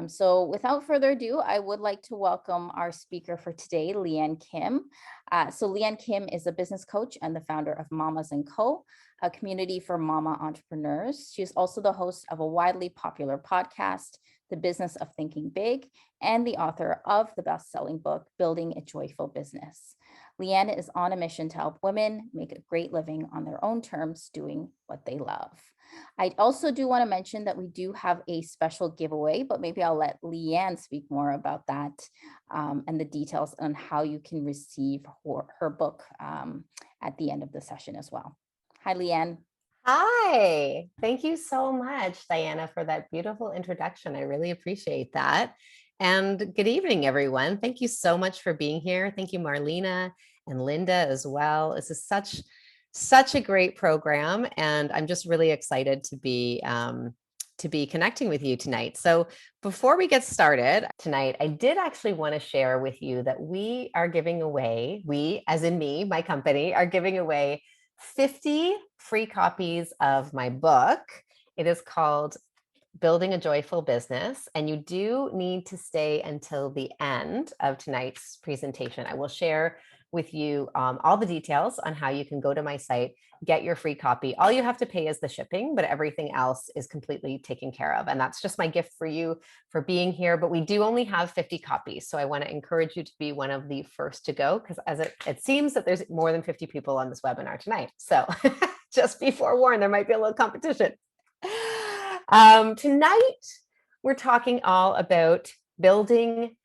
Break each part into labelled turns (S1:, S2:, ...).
S1: So without further ado, I would like to welcome our speaker for today, Leanne Kim. Leanne Kim is a business coach and the founder of Mamas & Co., a community for mama entrepreneurs. She is also the host of a widely popular podcast, The Business of Thinking Big, and the author of the best-selling book, Building a Joyful Business. Leanne is on a mission to help women make a great living on their own terms, doing what they love. I also do want to mention that we do have a special giveaway, but maybe I'll let Leanne speak more about that and the details on how you can receive her book at the end of the session as well. Hi, Leanne.
S2: Hi, thank you so much, Diana, for that beautiful introduction. I really appreciate that. And good evening, everyone. Thank you so much for being here. Thank you, Marlena and Linda as well. This is such a great program, and I'm just really excited to be connecting with you tonight. So before we get started tonight, I did actually want to share with you that we are giving away, we, as in me, my company, are giving away 50 free copies of my book. It is called Building a Joyful Business, and you do need to stay until the end of tonight's presentation. I will share with you all the details on how you can go to my site, get your free copy. All you have to pay is the shipping, but everything else is completely taken care of. And that's just my gift for you for being here. But we do only have 50 copies. So I want to encourage you to be one of the first to go, because as it seems that there's more than 50 people on this webinar tonight. So just be forewarned, there might be a little competition. Tonight, we're talking all about building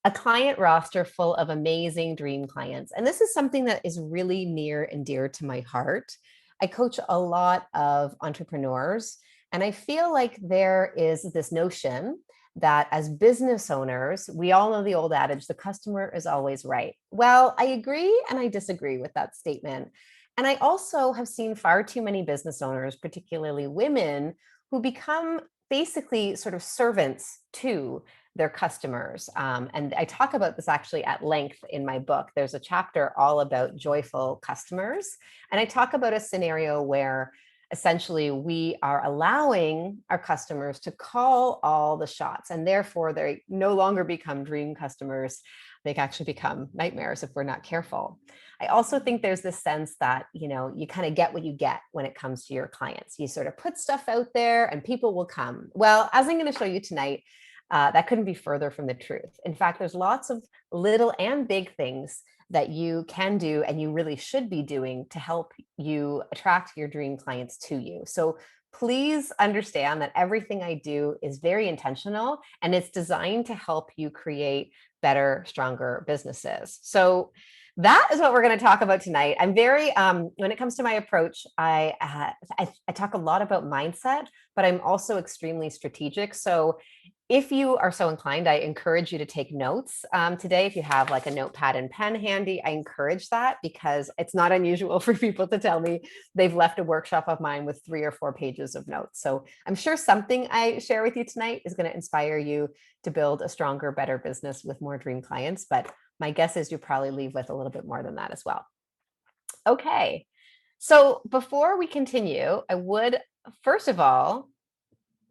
S2: a client roster full of amazing dream clients. And this is something that is really near and dear to my heart. I coach a lot of entrepreneurs, and I feel like there is this notion that as business owners, we all know the old adage, the customer is always right. Well, I agree and I disagree with that statement. And I also have seen far too many business owners, particularly women, who become basically sort of servants to their customers. And I talk about this actually at length in my book. There's a chapter all about joyful customers. And I talk about a scenario where essentially we are allowing our customers to call all the shots, and therefore they no longer become dream customers. They can actually become nightmares if we're not careful. I also think there's this sense that, you kind of get what you get when it comes to your clients. You sort of put stuff out there and people will come. Well, as I'm going to show you tonight, that couldn't be further from the truth. In fact, there's lots of little and big things that you can do and you really should be doing to help you attract your dream clients to you. So please understand that everything I do is very intentional, and it's designed to help you create better, stronger businesses. So that is what we're going to talk about tonight. I'm very, when it comes to my approach, I talk a lot about mindset, but I'm also extremely strategic. So if you are so inclined, I encourage you to take notes today. If you have like a notepad and pen handy, I encourage that, because it's not unusual for people to tell me they've left a workshop of mine with 3 or 4 pages of notes. So I'm sure something I share with you tonight is going to inspire you to build a stronger, better business with more dream clients. But my guess is you'll probably leave with a little bit more than that as well. Okay, so before we continue, I would, first of all,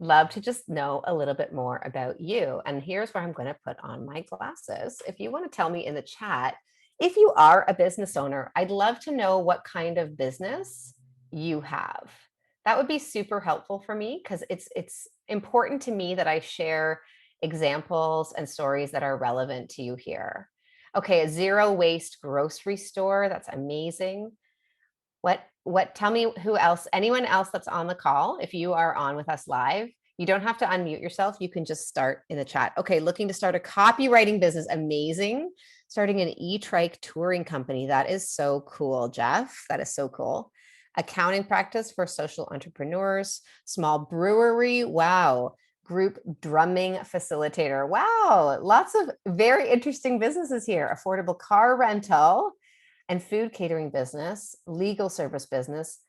S2: love to just know a little bit more about you. And here's where I'm going to put on my glasses. If you want to tell me in the chat, if you are a business owner, I'd love to know what kind of business you have. That would be super helpful for me, because it's important to me that I share examples and stories that are relevant to you here. Okay, a zero waste grocery store. That's amazing. Tell me who else, anyone else that's on the call. If you are on with us live, you don't have to unmute yourself. You can just start in the chat. Okay, looking to start a copywriting business. Amazing. Starting an e-trike touring company. That is so cool, Jeff. That is so cool. Accounting practice for social entrepreneurs. Small brewery. Wow. Group drumming facilitator. Wow. Lots of very interesting businesses here. Affordable car rental and food catering business, legal service business,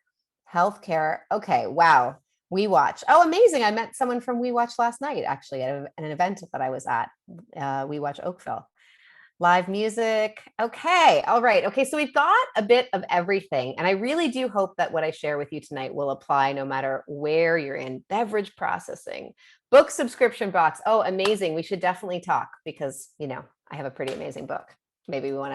S2: healthcare. Okay, wow. WeWatch. Oh, amazing. I met someone from WeWatch last night, actually, at an event that I was at, WeWatch Oakville. Live music. Okay. All right. Okay. So we've got a bit of everything. And I really do hope that what I share with you tonight will apply no matter where you're in. Beverage processing, book subscription box. Oh, amazing. We should definitely talk because, I have a pretty amazing book. Maybe we want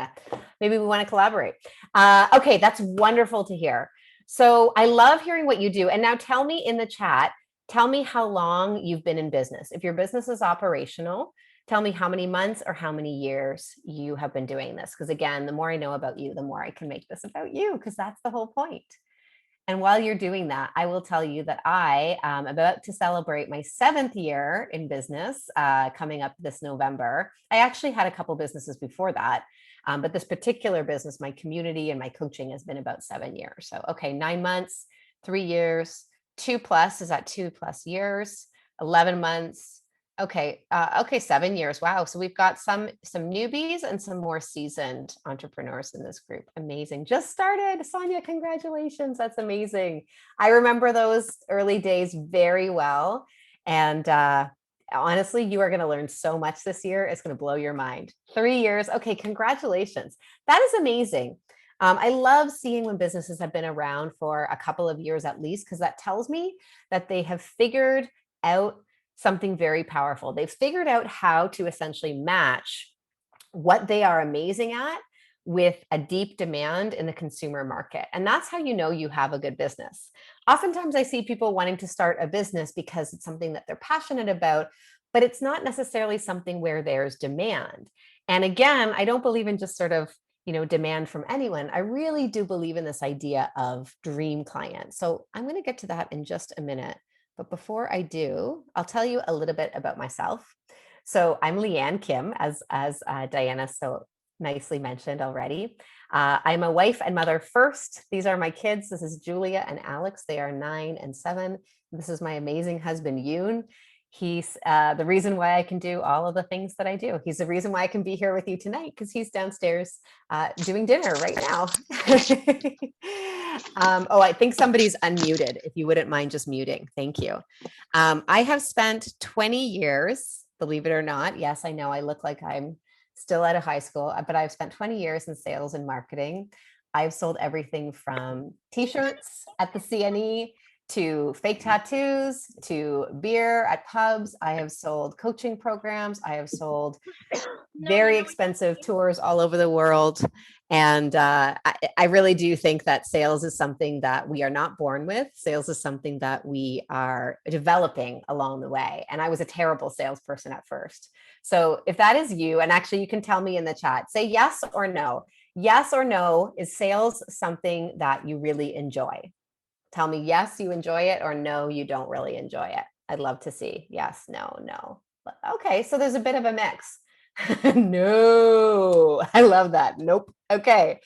S2: to collaborate. Okay. That's wonderful to hear. So I love hearing what you do. And now tell me in the chat, tell me how long you've been in business. If your business is operational, tell me how many months or how many years you have been doing this. Because again, the more I know about you, the more I can make this about you, because that's the whole point. And while you're doing that, I will tell you that I am about to celebrate my 7th year in business coming up this November. I actually had a couple businesses before that. But this particular business, my community and my coaching has been about 7 years. So, okay, 9 months, 3 years, 2+ is that 2+ years, 11 months. Okay. 7 years. Wow. So we've got some newbies and some more seasoned entrepreneurs in this group. Amazing. Just started. Sonia, congratulations. That's amazing. I remember those early days very well. And honestly, you are going to learn so much this year. It's going to blow your mind. 3 years. Okay. Congratulations. That is amazing. I love seeing when businesses have been around for a couple of years at least, because that tells me that they have figured out something very powerful. They've figured out how to essentially match what they are amazing at with a deep demand in the consumer market. And that's how you know you have a good business. Oftentimes I see people wanting to start a business because it's something that they're passionate about, but it's not necessarily something where there's demand. And again, I don't believe in just sort of demand from anyone. I really do believe in this idea of dream client. So I'm going to get to that in just a minute. But before I do, I'll tell you a little bit about myself. So I'm Leanne Kim, as Diana so nicely mentioned already. I'm a wife and mother first. These are my kids. This is Julia and Alex. They are 9 and 7. This is my amazing husband, Yoon. He's the reason why I can do all of the things that I do. He's the reason why I can be here with you tonight, because he's downstairs doing dinner right now. I think somebody's unmuted. If you wouldn't mind just muting. Thank you. I have spent 20 years, believe it or not. Yes, I know I look like I'm still out of high school, but I've spent 20 years in sales and marketing. I've sold everything from t-shirts at the CNE to fake tattoos, to beer at pubs. I have sold coaching programs. I have sold very expensive tours all over the world. And I really do think that sales is something that we are not born with. Sales is something that we are developing along the way. And I was a terrible salesperson at first. So if that is you, and actually you can tell me in the chat, say yes or no. Yes or no, is sales something that you really enjoy? Tell me yes, you enjoy it, or no, you don't really enjoy it. I'd love to see yes, no, no. Okay, so there's a bit of a mix. No, I love that. Nope. Okay.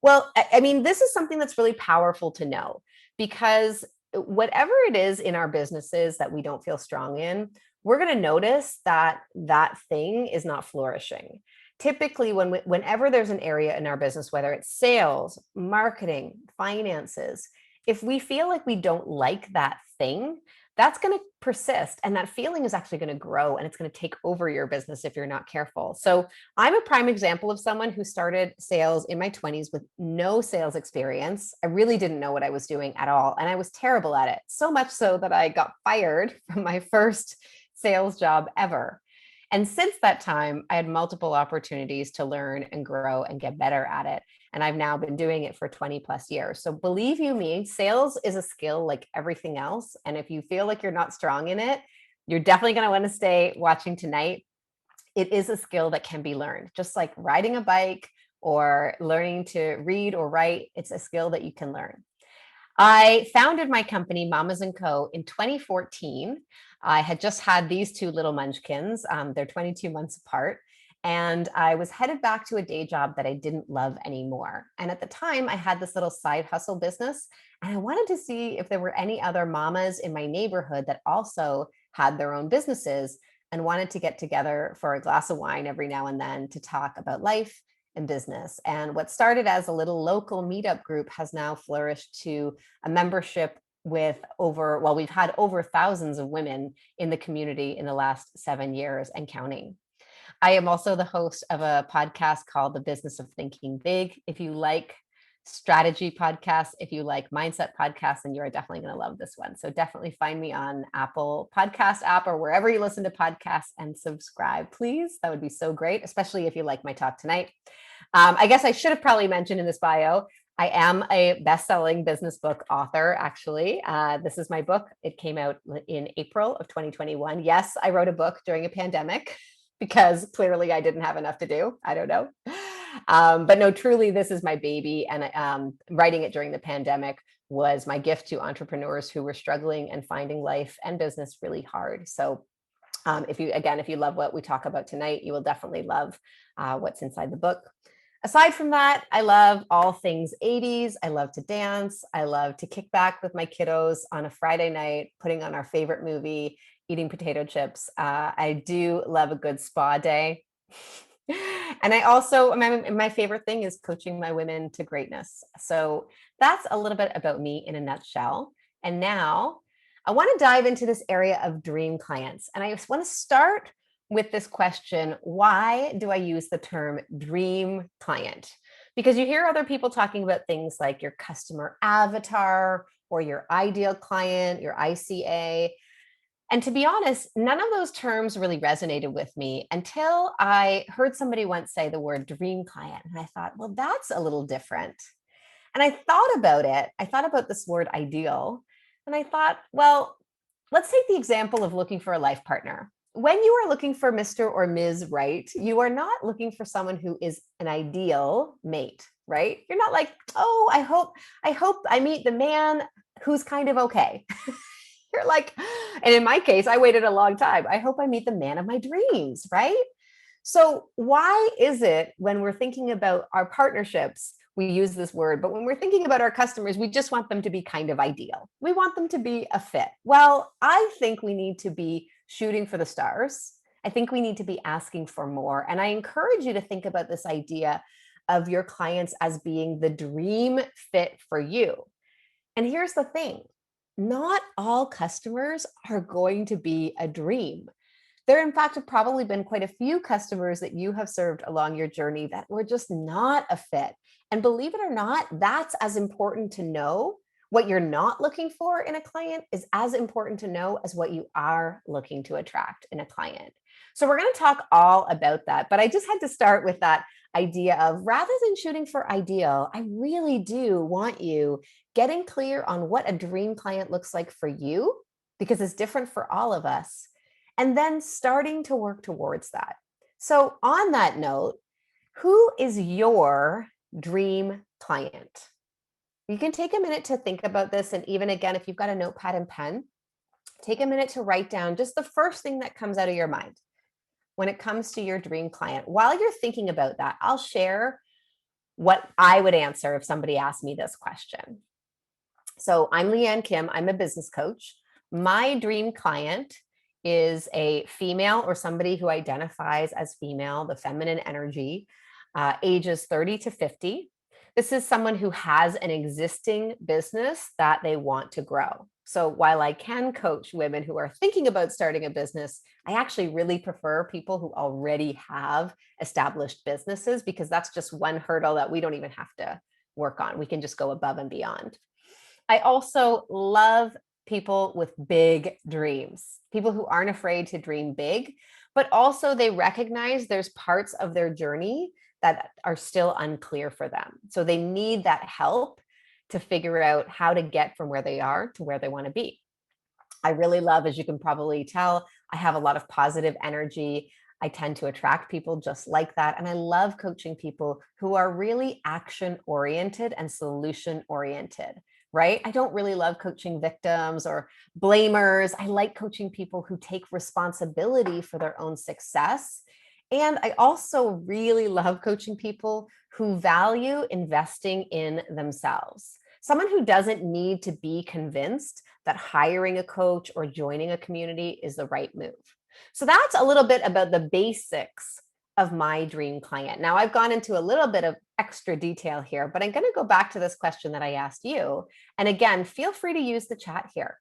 S2: Well, I mean, this is something that's really powerful to know, because whatever it is in our businesses that we don't feel strong in, we're going to notice that that thing is not flourishing. Typically, whenever there's an area in our business, whether it's sales, marketing, finances, if we feel like we don't like that thing, that's going to persist. And that feeling is actually going to grow, and it's going to take over your business if you're not careful. So I'm a prime example of someone who started sales in my 20s with no sales experience. I really didn't know what I was doing at all. And I was terrible at it. So much so that I got fired from my first sales job ever. And since that time, I had multiple opportunities to learn and grow and get better at it. And I've now been doing it for 20+ years. So believe you me, sales is a skill like everything else. And if you feel like you're not strong in it, you're definitely going to want to stay watching tonight. It is a skill that can be learned, just like riding a bike or learning to read or write. It's a skill that you can learn. I founded my company, Mamas & Co. in 2014. I had just had these two little munchkins. They're 22 months apart. And I was headed back to a day job that I didn't love anymore. And at the time, I had this little side hustle business. And I wanted to see if there were any other mamas in my neighborhood that also had their own businesses and wanted to get together for a glass of wine every now and then to talk about life and business. And what started as a little local meetup group has now flourished to a membership with we've had over thousands of women in the community in the last 7 years and counting. I am also the host of a podcast called The Business of Thinking Big. If you like strategy podcasts, if you like mindset podcasts, then you are definitely going to love this one. So definitely find me on Apple Podcast app or wherever you listen to podcasts and subscribe, please. That would be so great, especially if you like my talk tonight. I guess I should have probably mentioned in this bio, I am a best-selling business book author, actually. This is my book. It came out in April of 2021. Yes, I wrote a book during a pandemic because clearly I didn't have enough to do. I don't know. But no, truly, this is my baby. And writing it during the pandemic was my gift to entrepreneurs who were struggling and finding life and business really hard. So if you love what we talk about tonight, you will definitely love what's inside the book. Aside from that, I love all things 80s. I love to dance. I love to kick back with my kiddos on a Friday night, putting on our favorite movie, eating potato chips. I do love a good spa day. And I also, my favorite thing is coaching my women to greatness. So that's a little bit about me in a nutshell. And now I want to dive into this area of dream clients. And I just want to start with this question: why do I use the term dream client? Because you hear other people talking about things like your customer avatar or your ideal client, your ICA. And to be honest, none of those terms really resonated with me until I heard somebody once say the word dream client. And I thought, well, that's a little different. And I thought about it. I thought about this word ideal. And I thought, well, let's take the example of looking for a life partner. When you are looking for Mr. or Ms. Right, you are not looking for someone who is an ideal mate, right? You're not like, oh, I hope I meet the man who's kind of okay. You're like, and in my case, I waited a long time. I hope I meet the man of my dreams, right? So why is it when we're thinking about our partnerships, we use this word, but when we're thinking about our customers, we just want them to be kind of ideal. We want them to be a fit. Well, I think we need to be shooting for the stars. I think we need to be asking for more. And I encourage you to think about this idea of your clients as being the dream fit for you. And here's the thing: not all customers are going to be a dream. There, in fact, have probably been quite a few customers that you have served along your journey that were just not a fit. And believe it or not, that's as important to know. What you're not looking for in a client is as important to know as what you are looking to attract in a client. So we're going to talk all about that. But I just had to start with that idea of, rather than shooting for ideal, I really do want you getting clear on what a dream client looks like for you, because it's different for all of us, and then starting to work towards that. So on that note, who is your dream client? You can take a minute to think about this. And even again, if you've got a notepad and pen, take a minute to write down just the first thing that comes out of your mind when it comes to your dream client. While you're thinking about that, I'll share what I would answer if somebody asked me this question. So I'm Leanne Kim. I'm a business coach. My dream client is a female or somebody who identifies as female, the feminine energy, ages 30 to 50. This is someone who has an existing business that they want to grow. So while I can coach women who are thinking about starting a business, I actually really prefer people who already have established businesses, because that's just one hurdle that we don't even have to work on. We can just go above and beyond. I also love people with big dreams, people who aren't afraid to dream big, but also they recognize there's parts of their journey that are still unclear for them. So they need that help to figure out how to get from where they are to where they want to be. I really love, as you can probably tell, I have a lot of positive energy. I tend to attract people just like that. And I love coaching people who are really action oriented and solution oriented, right? I don't really love coaching victims or blamers. I like coaching people who take responsibility for their own success. And I also really love coaching people who value investing in themselves. Someone who doesn't need to be convinced that hiring a coach or joining a community is the right move. So that's a little bit about the basics of my dream client. Now, I've gone into a little bit of extra detail here, but I'm going to go back to this question that I asked you. And again, feel free to use the chat here.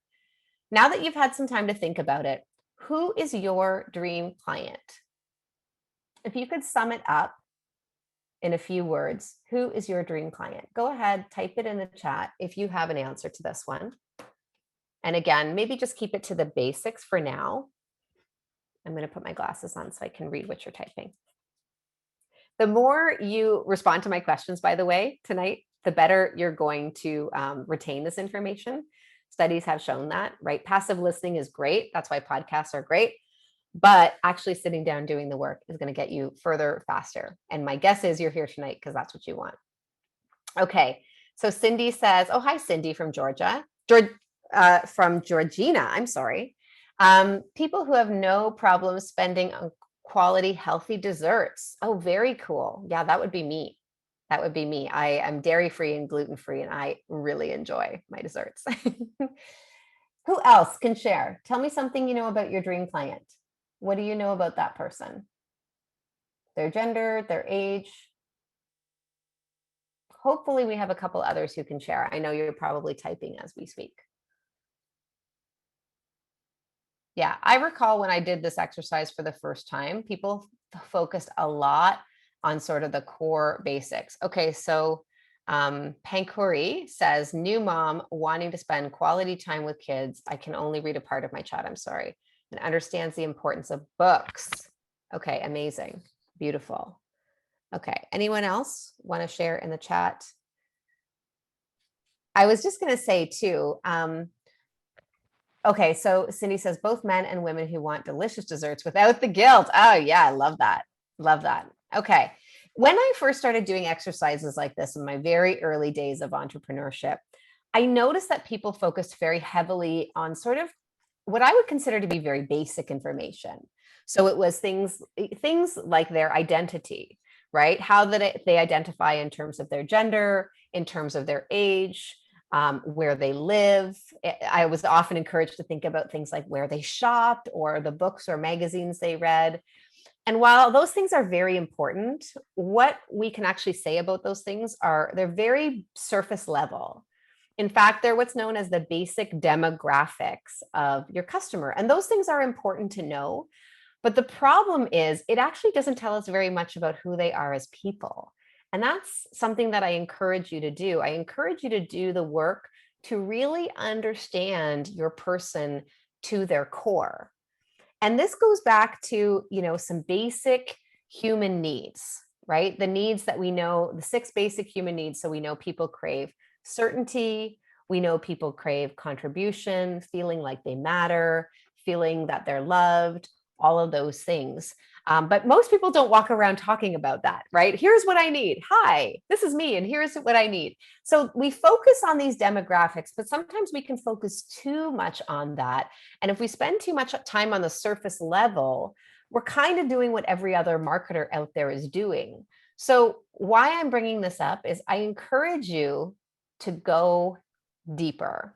S2: Now that you've had some time to think about it, who is your dream client? If you could sum it up in a few words, who is your dream client? Go ahead, type it in the chat if you have an answer to this one. And again, maybe just keep it to the basics for now. I'm going to put my glasses on so I can read what you're typing. The more you respond to my questions, by the way, tonight, the better you're going to retain this information. Studies have shown that, right? Passive listening is great. That's why podcasts are great. But actually sitting down doing the work is going to get you further faster. And my guess is you're here tonight because that's what you want. Okay. So Cindy says, oh, hi, Cindy from Georgia. From Georgina, I'm sorry. People who have no problem spending on quality, healthy desserts. Oh, very cool. Yeah, that would be me. That would be me. I am dairy-free and gluten-free, and I really enjoy my desserts. Who else can share? Tell me something you know about your dream client. What do you know about that person? Their gender, their age. Hopefully we have a couple others who can share. I know you're probably typing as we speak. Yeah, I recall when I did this exercise for the first time, people focused a lot on sort of the core basics. Okay, so Pankuri says, new mom wanting to spend quality time with kids. I can only read a part of my chat, I'm sorry, and understands the importance of books. Okay, amazing, beautiful. Okay, anyone else want to share in the chat? I was just going to say too, okay, so Cindy says both men and women who want delicious desserts without the guilt. Oh yeah, I love that. Love that. Okay. When I first started doing exercises like this in my very early days of entrepreneurship, I noticed that people focused very heavily on sort of what I would consider to be very basic information. So it was things like their identity, right? How that they identify in terms of their gender, in terms of their age, where they live. I was often encouraged to think about things like where they shopped or the books or magazines they read. And while those things are very important, what we can actually say about those things they're very surface level. In fact, they're what's known as the basic demographics of your customer. And those things are important to know. But the problem is it actually doesn't tell us very much about who they are as people. And that's something that I encourage you to do. I encourage you to do the work to really understand your person to their core. And this goes back to, some basic human needs, right? The needs that we know, the 6 basic human needs. So we know people crave certainty. We know people crave contribution, feeling like they matter, feeling that they're loved, all of those things. But most people don't walk around talking about that, right? Here's what I need. Hi, this is me, and here's what I need. So we focus on these demographics, but sometimes we can focus too much on that. And if we spend too much time on the surface level, we're kind of doing what every other marketer out there is doing. So why I'm bringing this up is I encourage you to go deeper.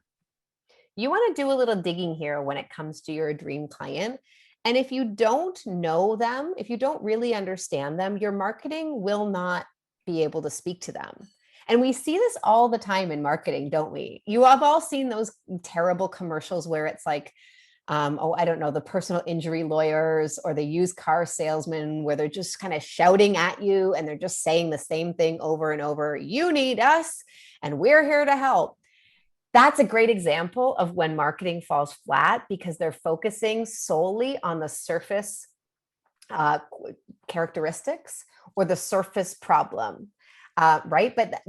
S2: You want to do a little digging here when it comes to your dream client. And if you don't know them, if you don't really understand them, your marketing will not be able to speak to them. And we see this all the time in marketing, don't we? You have all seen those terrible commercials where it's like, I don't know, the personal injury lawyers or the used car salesman, where they're just kind of shouting at you and they're just saying the same thing over and over. You need us and we're here to help. That's a great example of when marketing falls flat because they're focusing solely on the surface characteristics or the surface problem, right? But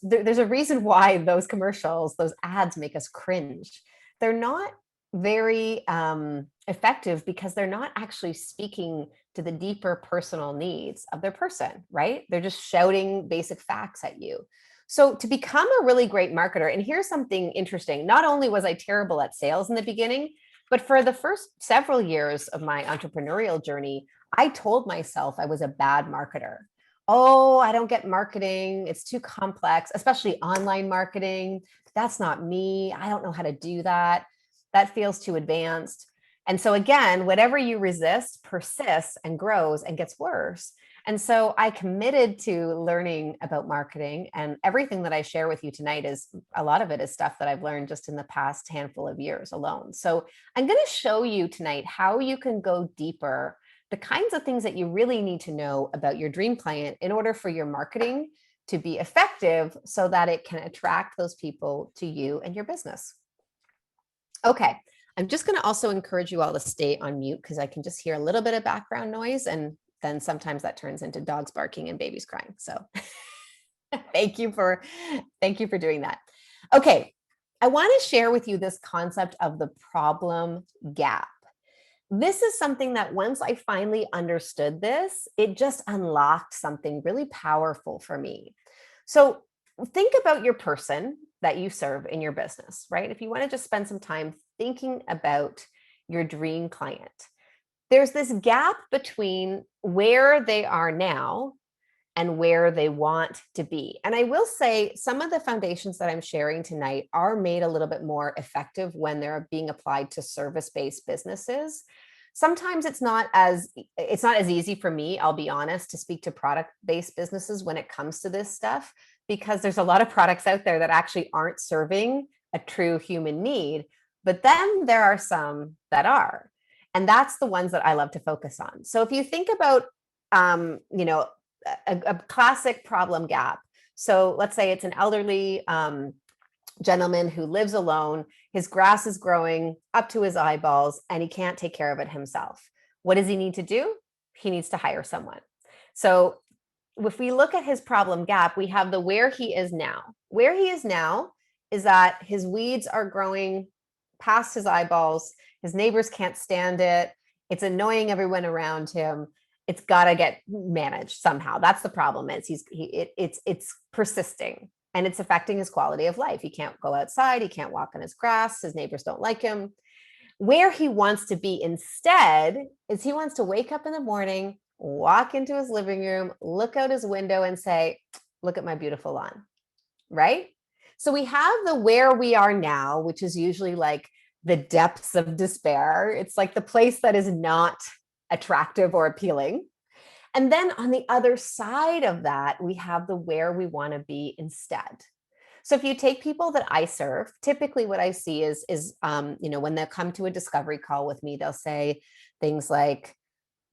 S2: there's a reason why those commercials, those ads make us cringe. They're not very effective because they're not actually speaking to the deeper personal needs of their person, right? They're just shouting basic facts at you. So to become a really great marketer, and here's something interesting, not only was I terrible at sales in the beginning, but for the first several years of my entrepreneurial journey, I told myself I was a bad marketer. Oh, I don't get marketing. It's too complex, especially online marketing. That's not me. I don't know how to do that. That feels too advanced. And so again, whatever you resist persists and grows and gets worse. And so I committed to learning about marketing, and everything that I share with you tonight is a lot of it is stuff that I've learned just in the past handful of years alone. So I'm going to show you tonight how you can go deeper the kinds of things that you really need to know about your dream client in order for your marketing to be effective so that it can attract those people to you and your business. Okay, I'm just going to also encourage you all to stay on mute because I can just hear a little bit of background noise, and then sometimes that turns into dogs barking and babies crying. So thank you for doing that. Okay, I want to share with you this concept of the problem gap. This is something that once I finally understood this, it just unlocked something really powerful for me. So think about your person that you serve in your business, right? If you want to just spend some time thinking about your dream client, there's this gap between where they are now and where they want to be. And I will say some of the foundations that I'm sharing tonight are made a little bit more effective when they're being applied to service-based businesses. Sometimes it's not as easy for me, I'll be honest, to speak to product-based businesses when it comes to this stuff, because there's a lot of products out there that actually aren't serving a true human need. But then there are some that are. And that's the ones that I love to focus on. So if you think about, a classic problem gap. So let's say it's an elderly gentleman who lives alone. His grass is growing up to his eyeballs and he can't take care of it himself. What does he need to do? He needs to hire someone. So if we look at his problem gap, we have the where he is now. Where he is now is that his weeds are growing past his eyeballs. His neighbors can't stand it. It's annoying everyone around him. It's got to get managed somehow. That's the problem. It's persisting and it's affecting his quality of life. He can't go outside. He can't walk on his grass. His neighbors don't like him. Where he wants to be instead is he wants to wake up in the morning, walk into his living room, look out his window and say, look at my beautiful lawn, right? So we have the where we are now, which is usually like the depths of despair. It's like the place that is not attractive or appealing. And then on the other side of that, we have the where we want to be instead. So if you take people that I serve, typically what I see is when they come to a discovery call with me, they'll say things like,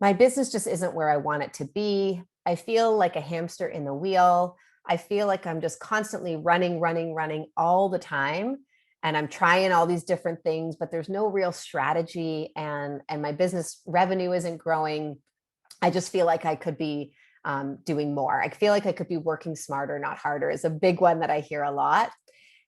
S2: my business just isn't where I want it to be. I feel like a hamster in the wheel. I feel like I'm just constantly running all the time. And I'm trying all these different things, but there's no real strategy and my business revenue isn't growing. I just feel like I could be doing more. I feel like I could be working smarter, not harder, is a big one that I hear a lot.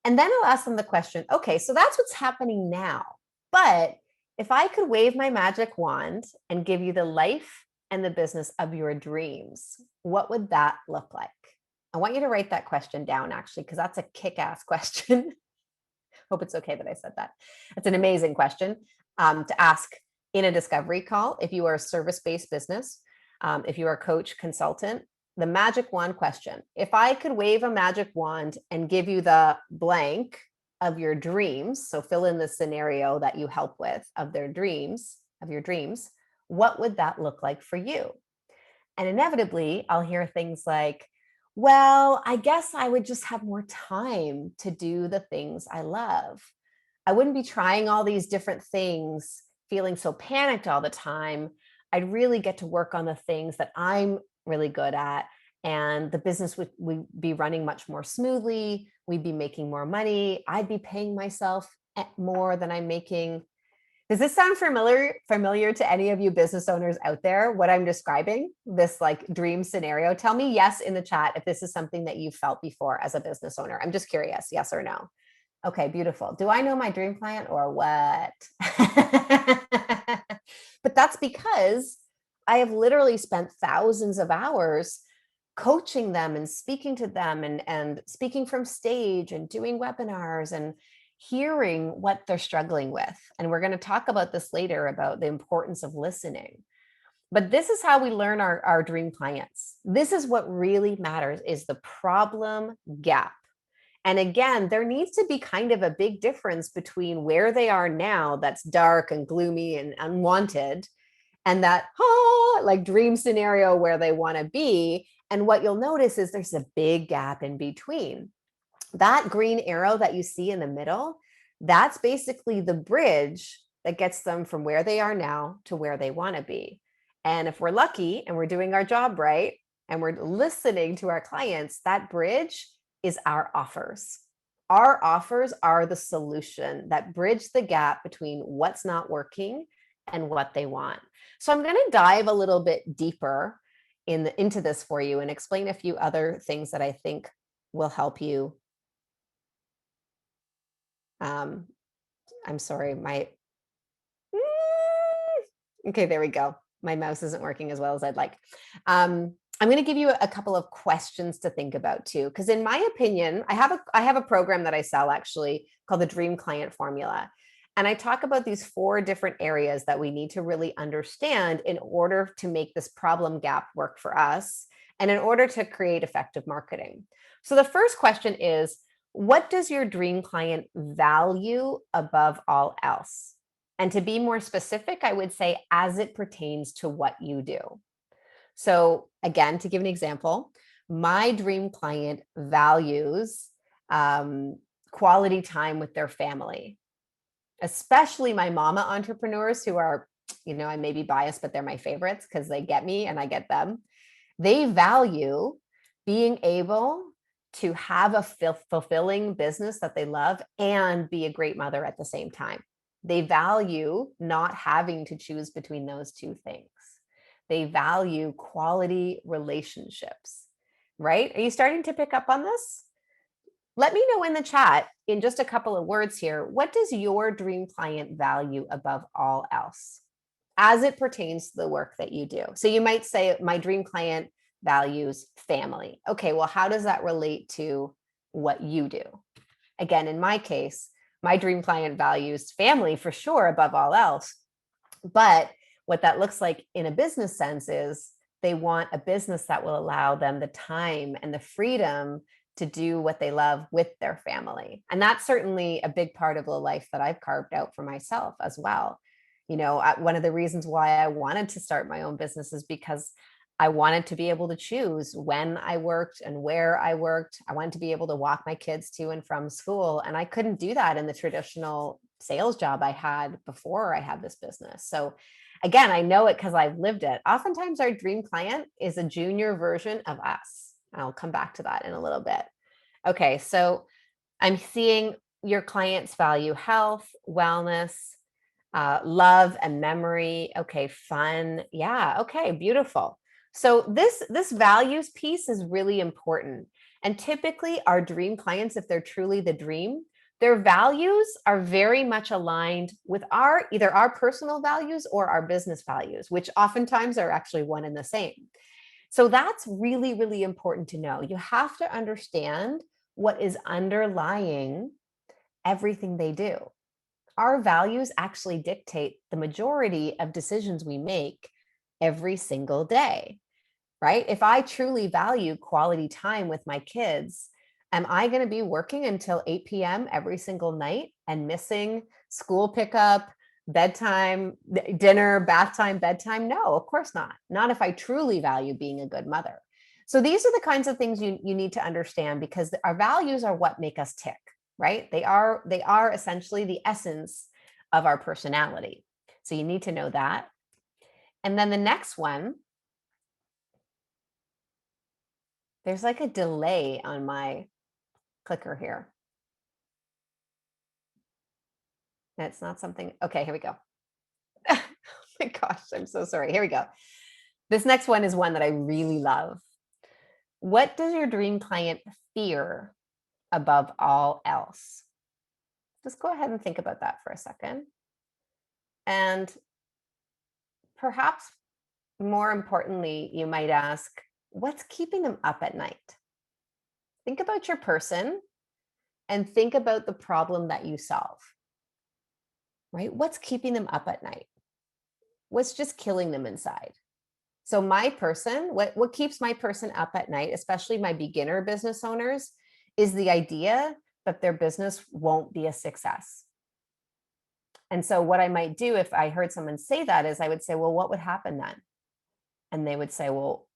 S2: And then I'll ask them the question, okay, so that's what's happening now. But if I could wave my magic wand and give you the life and the business of your dreams, what would that look like? I want you to write that question down, actually, because that's a kick-ass question. Hope it's okay that I said that. It's an amazing question to ask in a discovery call. If you are a service-based business, if you are a coach, consultant, the magic wand question. If I could wave a magic wand and give you the blank of your dreams, so fill in the scenario that you help with of your dreams, what would that look like for you? And inevitably, I'll hear things like, well, I guess I would just have more time to do the things I love. I wouldn't be trying all these different things, feeling so panicked all the time. I'd really get to work on the things that I'm really good at. And the business would be running much more smoothly. We'd be making more money. I'd be paying myself more than I'm making. Does this sound familiar to any of you business owners out there, what I'm describing, this like dream scenario? Tell me yes in the chat if this is something that you've felt before as a business owner. I'm just curious, yes or no. Okay, beautiful. Do I know my dream client or what? But that's because I have literally spent thousands of hours coaching them and speaking to them and speaking from stage and doing webinars and hearing what they're struggling with. And we're going to talk about this later about the importance of listening. But this is how we learn our dream clients. This is what really matters, is the problem gap. And again, there needs to be kind of a big difference between where they are now, that's dark and gloomy and unwanted, and that like dream scenario where they want to be. And what you'll notice is there's a big gap in between. That green arrow that you see in the middle, that's basically the bridge that gets them from where they are now to where they want to be. And if we're lucky and we're doing our job right and we're listening to our clients, that bridge is our offers. Our offers are the solution that bridge the gap between what's not working and what they want. So I'm going to dive a little bit deeper into this for you and explain a few other things that I think will help you. I'm sorry, okay, there we go. My mouse isn't working as well as I'd like. I'm going to give you a couple of questions to think about too, because in my opinion, I have a program that I sell actually called the Dream Client Formula. And I talk about these 4 different areas that we need to really understand in order to make this problem gap work for us and in order to create effective marketing. So the first question is, what does your dream client value above all else? And to be more specific, I would say as it pertains to what you do. So again, to give an example, my dream client values quality time with their family, especially my mama entrepreneurs who are, I may be biased, but they're my favorites because they get me and I get them. They value being able to have a fulfilling business that they love and be a great mother at the same time. They value not having to choose between those 2 things. They value quality relationships, right? Are you starting to pick up on this? Let me know in the chat in just a couple of words here. What does your dream client value above all else as it pertains to the work that you do? So you might say, my dream client values family. Okay, well, how does that relate to what you do? Again, in my case, my dream client values family for sure above all else. But what that looks like in a business sense is they want a business that will allow them the time and the freedom to do what they love with their family. And that's certainly a big part of the life that I've carved out for myself as well. One of the reasons why I wanted to start my own business is because I wanted to be able to choose when I worked and where I worked. I wanted to be able to walk my kids to and from school. And I couldn't do that in the traditional sales job I had before I had this business. So again, I know it because I've lived it. Oftentimes our dream client is a junior version of us. I'll come back to that in a little bit. Okay, so I'm seeing your clients value health, wellness, love and memory. Okay, fun. Yeah, okay, beautiful. So this values piece is really important. And typically our dream clients, if they're truly the dream, their values are very much aligned with either our personal values or our business values, which oftentimes are actually one and the same. So that's really, really important to know. You have to understand what is underlying everything they do. Our values actually dictate the majority of decisions we make every single day, right? If I truly value quality time with my kids, am I going to be working until 8 p.m. every single night and missing school pickup, bedtime, dinner, bath time, bedtime? No, of course not. Not if I truly value being a good mother. So these are the kinds of things you need to understand, because our values are what make us tick, right? They are essentially the essence of our personality. So you need to know that. And then the next one, there's like a delay on my clicker here. That's not something. Okay, here we go. Oh my gosh, I'm so sorry. Here we go. This next one is one that I really love. What does your dream client fear above all else? Just go ahead and think about that for a second. And perhaps more importantly, you might ask, what's keeping them up at night? Think about your person and think about the problem that you solve, right? What's keeping them up at night? What's just killing them inside? So my person, what keeps my person up at night, especially my beginner business owners, is the idea that their business won't be a success. And so what I might do if I heard someone say that is I would say, well, what would happen then? And they would say, well,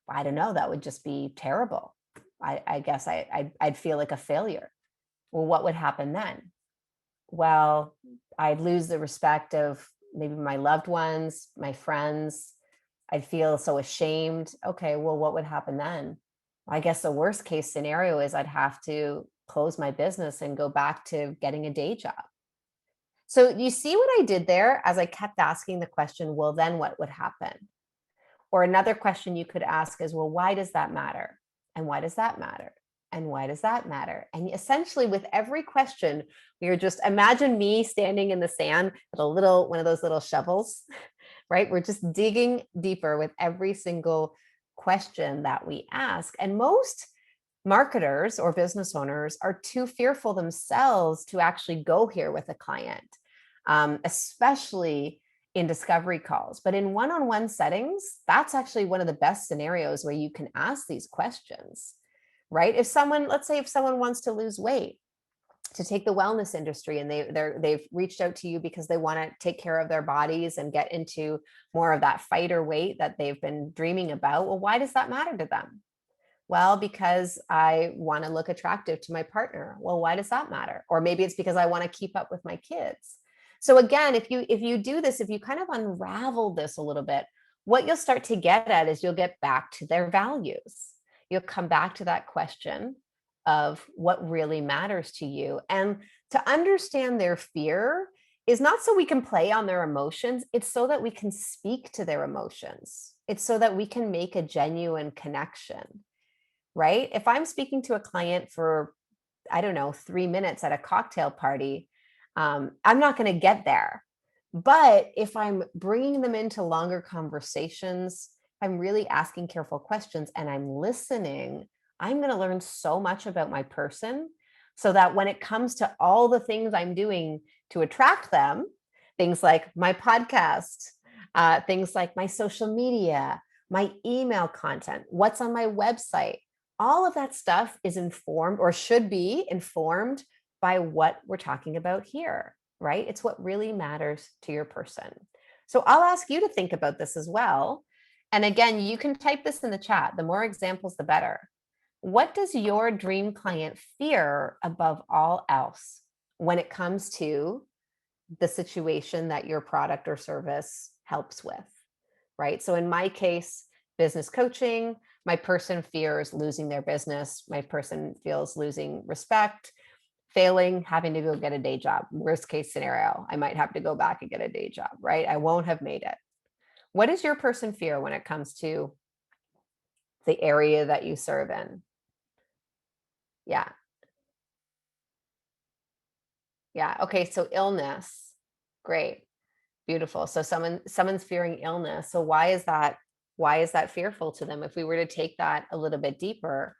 S2: I don't know, that would just be terrible. I guess I'd feel like a failure. Well, what would happen then? Well, I'd lose the respect of maybe my loved ones, my friends. I'd feel so ashamed. Okay, well, what would happen then? I guess the worst case scenario is I'd have to close my business and go back to getting a day job. So you see what I did there as I kept asking the question, well, then what would happen? Or another question you could ask is, well, why does that matter? And why does that matter? And why does that matter? And essentially, with every question, we are just imagine me standing in the sand with a little one of those little shovels, right? We're just digging deeper with every single question that we ask. And most marketers or business owners are too fearful themselves to actually go here with a client, especially in discovery calls. But in one-on-one settings, that's actually one of the best scenarios where you can ask these questions, right? Let's say if someone wants to lose weight, to take the wellness industry, and they've reached out to you because they want to take care of their bodies and get into more of that fighter weight that they've been dreaming about. Well, why does that matter to them? Well, because I want to look attractive to my partner. Well, why does that matter? Or maybe it's because I want to keep up with my kids. So again, if you do this, if you kind of unravel this a little bit, what you'll start to get at is you'll get back to their values. You'll come back to that question of what really matters to you. And to understand their fear is not so we can play on their emotions, it's so that we can speak to their emotions. It's so that we can make a genuine connection, right? If I'm speaking to a client for, I don't know, 3 minutes at a cocktail party, I'm not going to get there. But if I'm bringing them into longer conversations, I'm really asking careful questions and I'm listening, I'm going to learn so much about my person so that when it comes to all the things I'm doing to attract them, things like my podcast, things like my social media, my email content, what's on my website, all of that stuff is informed or should be informed by what we're talking about here, right? It's what really matters to your person. So I'll ask you to think about this as well. And again, you can type this in the chat. The more examples, the better. What does your dream client fear above all else when it comes to the situation that your product or service helps with, right? So in my case, business coaching, my person fears losing their business. My person feels losing respect, failing, having to go get a day job. Worst case scenario, I might have to go back and get a day job, right? I won't have made it. What does your person fear when it comes to the area that you serve in? Yeah. Yeah. Okay. So illness. Great. Beautiful. So someone's fearing illness. So why is that fearful to them? If we were to take that a little bit deeper,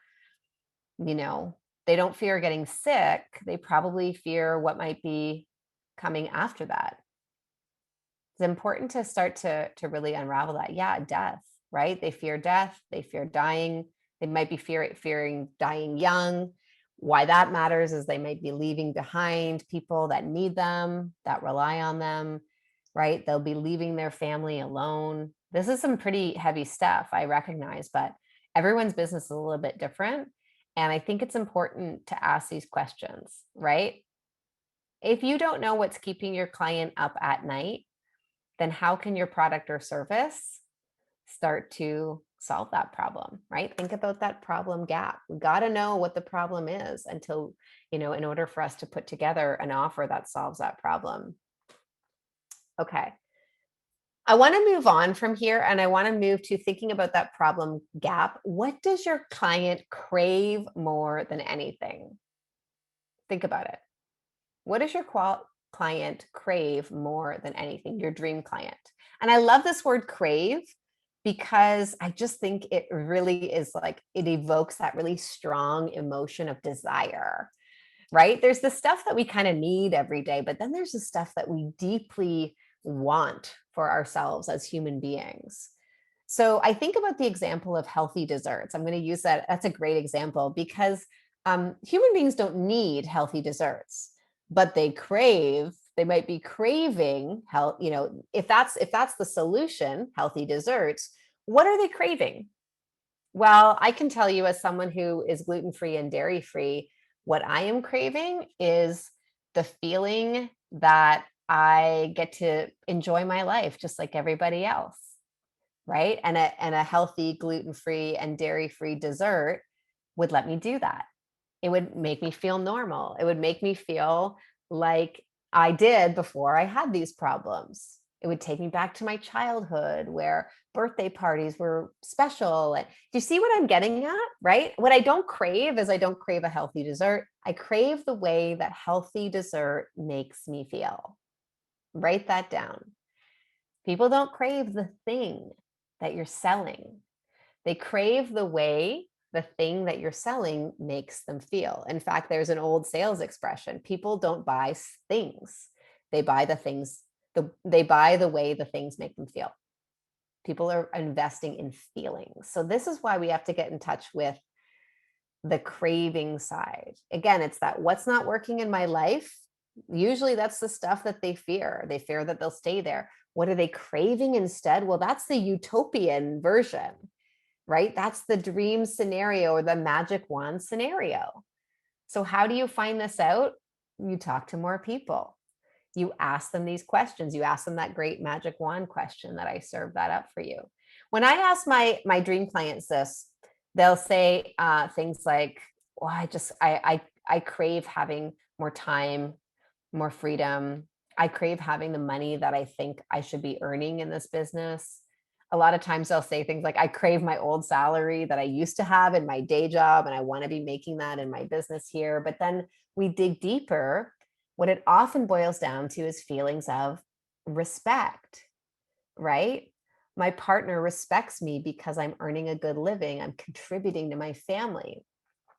S2: they don't fear getting sick. They probably fear what might be coming after that. It's important to start to really unravel that. Yeah, death, right? They fear death. They fear dying. They might be fearing dying young. Why that matters is they might be leaving behind people that need them, that rely on them, right? They'll be leaving their family alone. This is some pretty heavy stuff, I recognize, but everyone's business is a little bit different. And I think it's important to ask these questions, right? If you don't know what's keeping your client up at night, then how can your product or service start to solve that problem, right? Think about that problem gap. We got to know what the problem is until, in order for us to put together an offer that solves that problem. Okay. I want to move on from here and I want to move to thinking about that problem gap. What does your client crave more than anything? Think about it. What does your client crave more than anything? Your dream client. And I love this word crave because I just think it really is like, it evokes that really strong emotion of desire, right? There's the stuff that we kind of need every day, but then there's the stuff that we deeply want for ourselves as human beings. So I think about the example of healthy desserts. I'm going to use that. That's a great example because human beings don't need healthy desserts, but they might be craving health. If that's the solution, healthy desserts, what are they craving? Well, I can tell you as someone who is gluten-free and dairy-free, what I am craving is the feeling that I get to enjoy my life just like everybody else, right? And a healthy gluten-free and dairy-free dessert would let me do that. It would make me feel normal. It would make me feel like I did before I had these problems. It would take me back to my childhood where birthday parties were special. And do you see what I'm getting at, right? What I don't crave is I don't crave a healthy dessert. I crave the way that healthy dessert makes me feel. Write that down. People don't crave the thing that you're selling. They crave the way the thing that you're selling makes them feel. In fact, there's an old sales expression. People don't buy things. They buy the things, they buy the way the things make them feel. People are investing in feelings. So this is why we have to get in touch with the craving side. Again, it's that what's not working in my life. Usually that's the stuff that they fear. They fear that they'll stay there. What are they craving instead? Well, that's the utopian version, right? That's the dream scenario or the magic wand scenario. So how do you find this out? You talk to more people. You ask them these questions. You ask them that great magic wand question that I served that up for you. When I ask my dream clients this, they'll say things like, well, I crave having more time, more freedom. I crave having the money that I think I should be earning in this business. A lot of times they'll say things like, I crave my old salary that I used to have in my day job, and I want to be making that in my business here. But then we dig deeper. What it often boils down to is feelings of respect, right? My partner respects me because I'm earning a good living. I'm contributing to my family.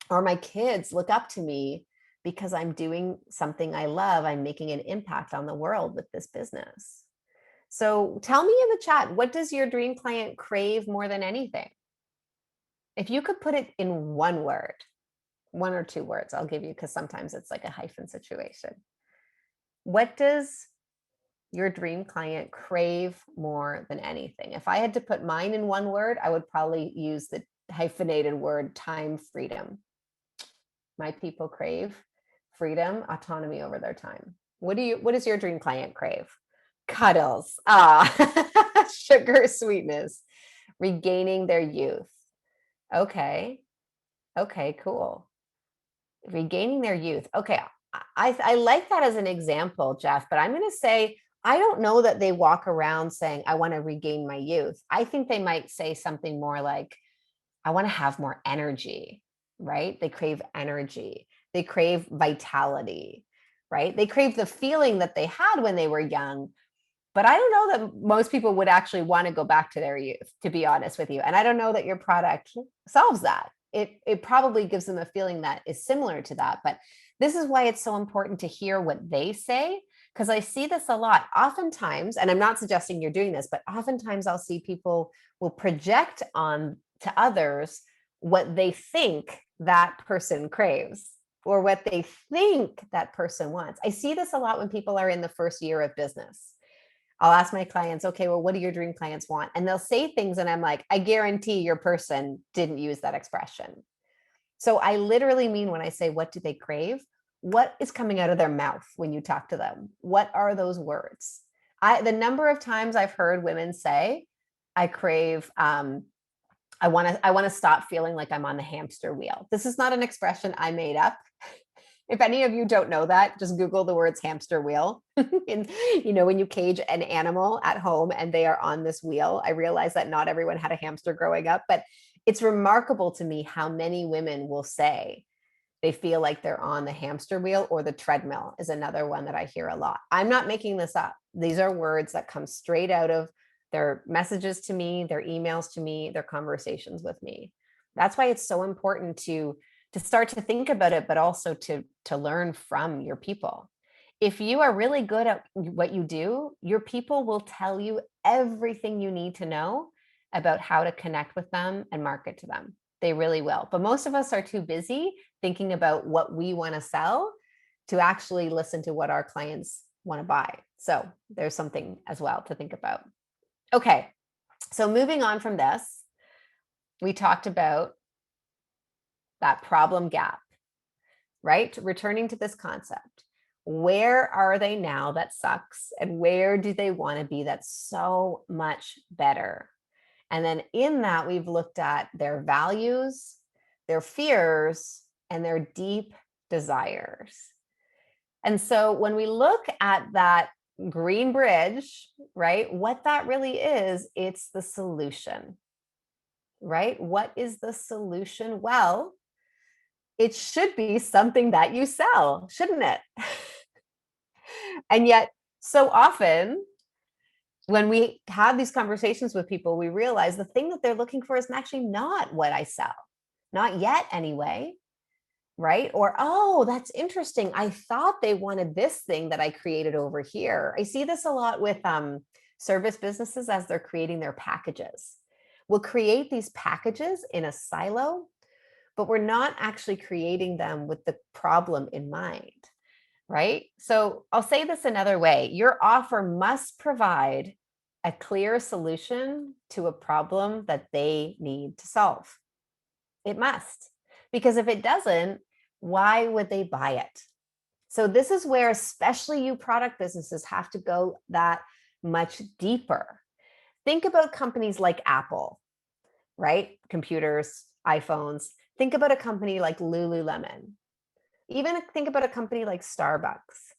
S2: Or my kids look up to me because I'm doing something I love. I'm making an impact on the world with this business. So tell me in the chat, what does your dream client crave more than anything? If you could put it in one word, one or two words, I'll give you, because sometimes it's like a hyphen situation. What does your dream client crave more than anything? If I had to put mine in one word, I would probably use the hyphenated word time freedom. My people crave freedom, autonomy over their time. What does your dream client crave? Cuddles, sugar, sweetness, regaining their youth. Okay, cool. Regaining their youth. Okay, I like that as an example, Jeff, but I'm going to say, I don't know that they walk around saying, I want to regain my youth. I think they might say something more like, I want to have more energy, right? They crave energy. They crave vitality, right? They crave the feeling that they had when they were young. But I don't know that most people would actually want to go back to their youth, to be honest with you. And I don't know that your product solves that. It probably gives them a feeling that is similar to that. But this is why it's so important to hear what they say, because I see this a lot. Oftentimes, and I'm not suggesting you're doing this, but oftentimes I'll see people will project on to others what they think that person craves or what they think that person wants. I see this a lot when people are in the first year of business. I'll ask my clients, okay, well, what do your dream clients want? And they'll say things and I'm like, I guarantee your person didn't use that expression. So I literally mean when I say, what do they crave? What is coming out of their mouth when you talk to them? What are those words? The number of times I've heard women say, I crave, I want to stop feeling like I'm on the hamster wheel. This is not an expression I made up. If any of you don't know that, just Google the words hamster wheel. And, when you cage an animal at home and they are on this wheel, I realize that not everyone had a hamster growing up, but it's remarkable to me how many women will say they feel like they're on the hamster wheel, or the treadmill is another one that I hear a lot. I'm not making this up. These are words that come straight out of their messages to me, their emails to me, their conversations with me. That's why it's so important to start to think about it, but also to learn from your people. If you are really good at what you do, your people will tell you everything you need to know about how to connect with them and market to them. They really will. But most of us are too busy thinking about what we want to sell to actually listen to what our clients want to buy. So there's something as well to think about. Okay, so moving on from this, we talked about that problem gap, right? Returning to this concept. Where are they now that sucks? And where do they want to be that's so much better? And then in that, we've looked at their values, their fears, and their deep desires. And so when we look at that green bridge, right, what that really is, it's the solution, right? What is the solution? Well, it should be something that you sell, shouldn't it? And yet, so often, when we have these conversations with people, we realize the thing that they're looking for is actually not what I sell, not yet anyway, right? Or, oh, that's interesting. I thought they wanted this thing that I created over here. I see this a lot with service businesses as they're creating their packages. We'll create these packages in a silo, but we're not actually creating them with the problem in mind, right? So I'll say this another way. Your offer must provide a clear solution to a problem that they need to solve. It must, because if it doesn't, why would they buy it? So this is where especially you product businesses have to go that much deeper. Think about companies like Apple, right? Computers, iPhones. Think about a company like Lululemon. Even think about a company like Starbucks.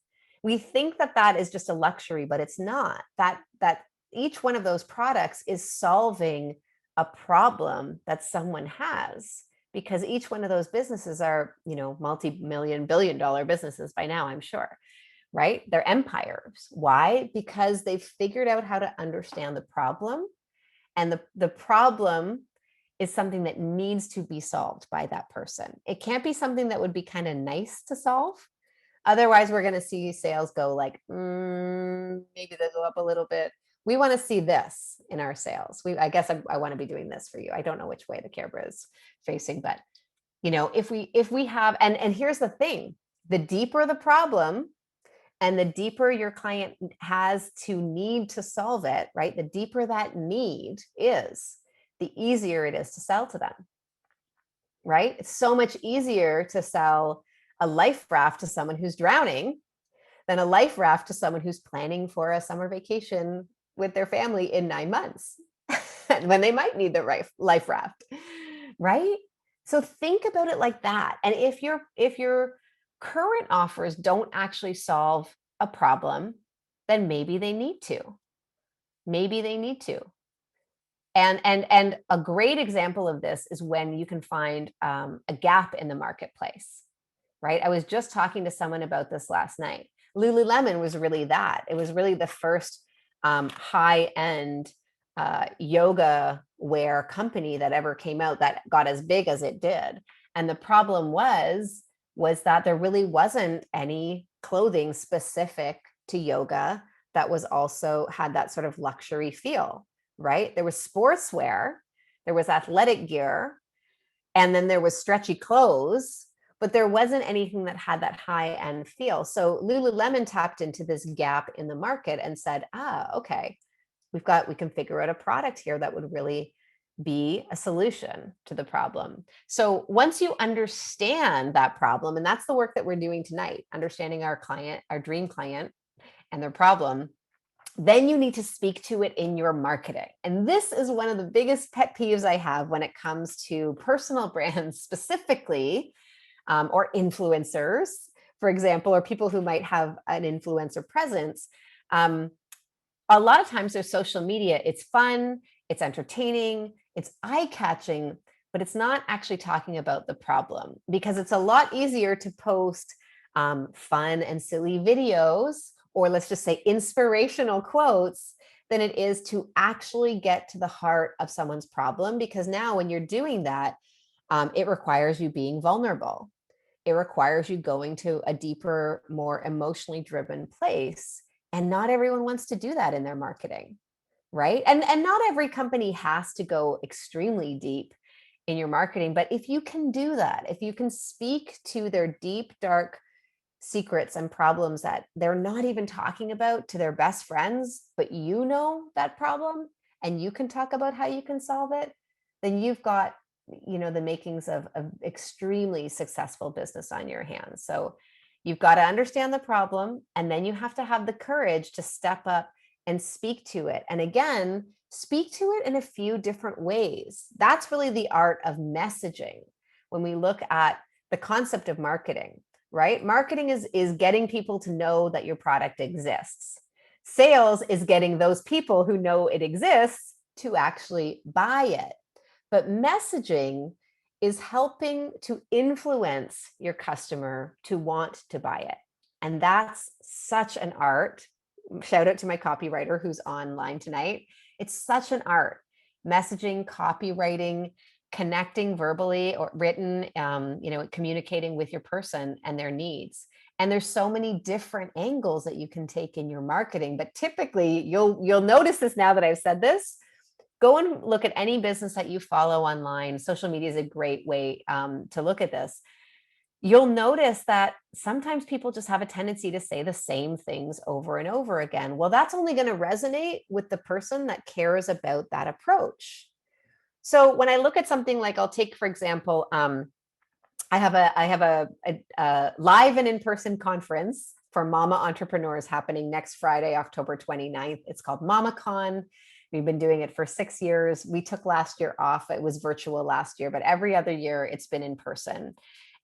S2: We think that that is just a luxury, but it's not. That each one of those products is solving a problem that someone has, because each one of those businesses are, multi-million, billion-dollar businesses by now, I'm sure, right? They're empires. Why? Because they've figured out how to understand the problem, and the problem is something that needs to be solved by that person. It can't be something that would be kind of nice to solve. Otherwise, we're going to see sales go like, maybe they'll go up a little bit. We want to see this in our sales. I guess I want to be doing this for you. I don't know which way the camera is facing, but if we have, and here's the thing, the deeper the problem and the deeper your client has to need to solve it, right? The deeper that need is, the easier it is to sell to them, right? It's so much easier to sell a life raft to someone who's drowning than a life raft to someone who's planning for a summer vacation with their family in 9 months when they might need the life raft, right? So think about it like that. And if your current offers don't actually solve a problem, then maybe they need to. Maybe they need to. And a great example of this is when you can find a gap in the marketplace, right? I was just talking to someone about this last night. Lululemon was really that. It was really the first high-end yoga wear company that ever came out that got as big as it did. And the problem was that there really wasn't any clothing specific to yoga that was also had that sort of luxury feel, right? There was sportswear, there was athletic gear, and then there was stretchy clothes, but there wasn't anything that had that high-end feel. So Lululemon tapped into this gap in the market and said, okay, we can figure out a product here that would really be a solution to the problem. So once you understand that problem, and that's the work that we're doing tonight, understanding our client, our dream client, and their problem, then you need to speak to it in your marketing. And this is one of the biggest pet peeves I have when it comes to personal brands specifically, or influencers, for example, or people who might have an influencer presence. A lot of times there's social media. It's fun, it's entertaining, it's eye-catching, but it's not actually talking about the problem, because it's a lot easier to post fun and silly videos, or let's just say inspirational quotes, than it is to actually get to the heart of someone's problem. Because now when you're doing that, it requires you being vulnerable. It requires you going to a deeper, more emotionally driven place. And not everyone wants to do that in their marketing, right? And not every company has to go extremely deep in your marketing. But if you can do that, if you can speak to their deep, dark secrets and problems that they're not even talking about to their best friends, but you know that problem and you can talk about how you can solve it, then you've got, the makings of extremely successful business on your hands. So you've got to understand the problem, and then you have to have the courage to step up and speak to it. And again, speak to it in a few different ways. That's really the art of messaging. When we look at the concept of marketing, right? Marketing is getting people to know that your product exists. Sales is getting those people who know it exists to actually buy it. But messaging is helping to influence your customer to want to buy it. And that's such an art. Shout out to my copywriter who's online tonight. It's such an art. Messaging, copywriting, connecting verbally or written, communicating with your person and their needs. And there's so many different angles that you can take in your marketing, but typically you'll notice this now that I've said this. Go and look at any business that you follow online. Social media is a great way to look at this. You'll notice that sometimes people just have a tendency to say the same things over and over again. Well, that's only going to resonate with the person that cares about that approach. So when I look at something like, I'll take, for example, I have a live and in-person conference for mama entrepreneurs happening next Friday, October 29th. It's called MamaCon. We've been doing it for 6 years. We took last year off. It was virtual last year, but every other year it's been in person.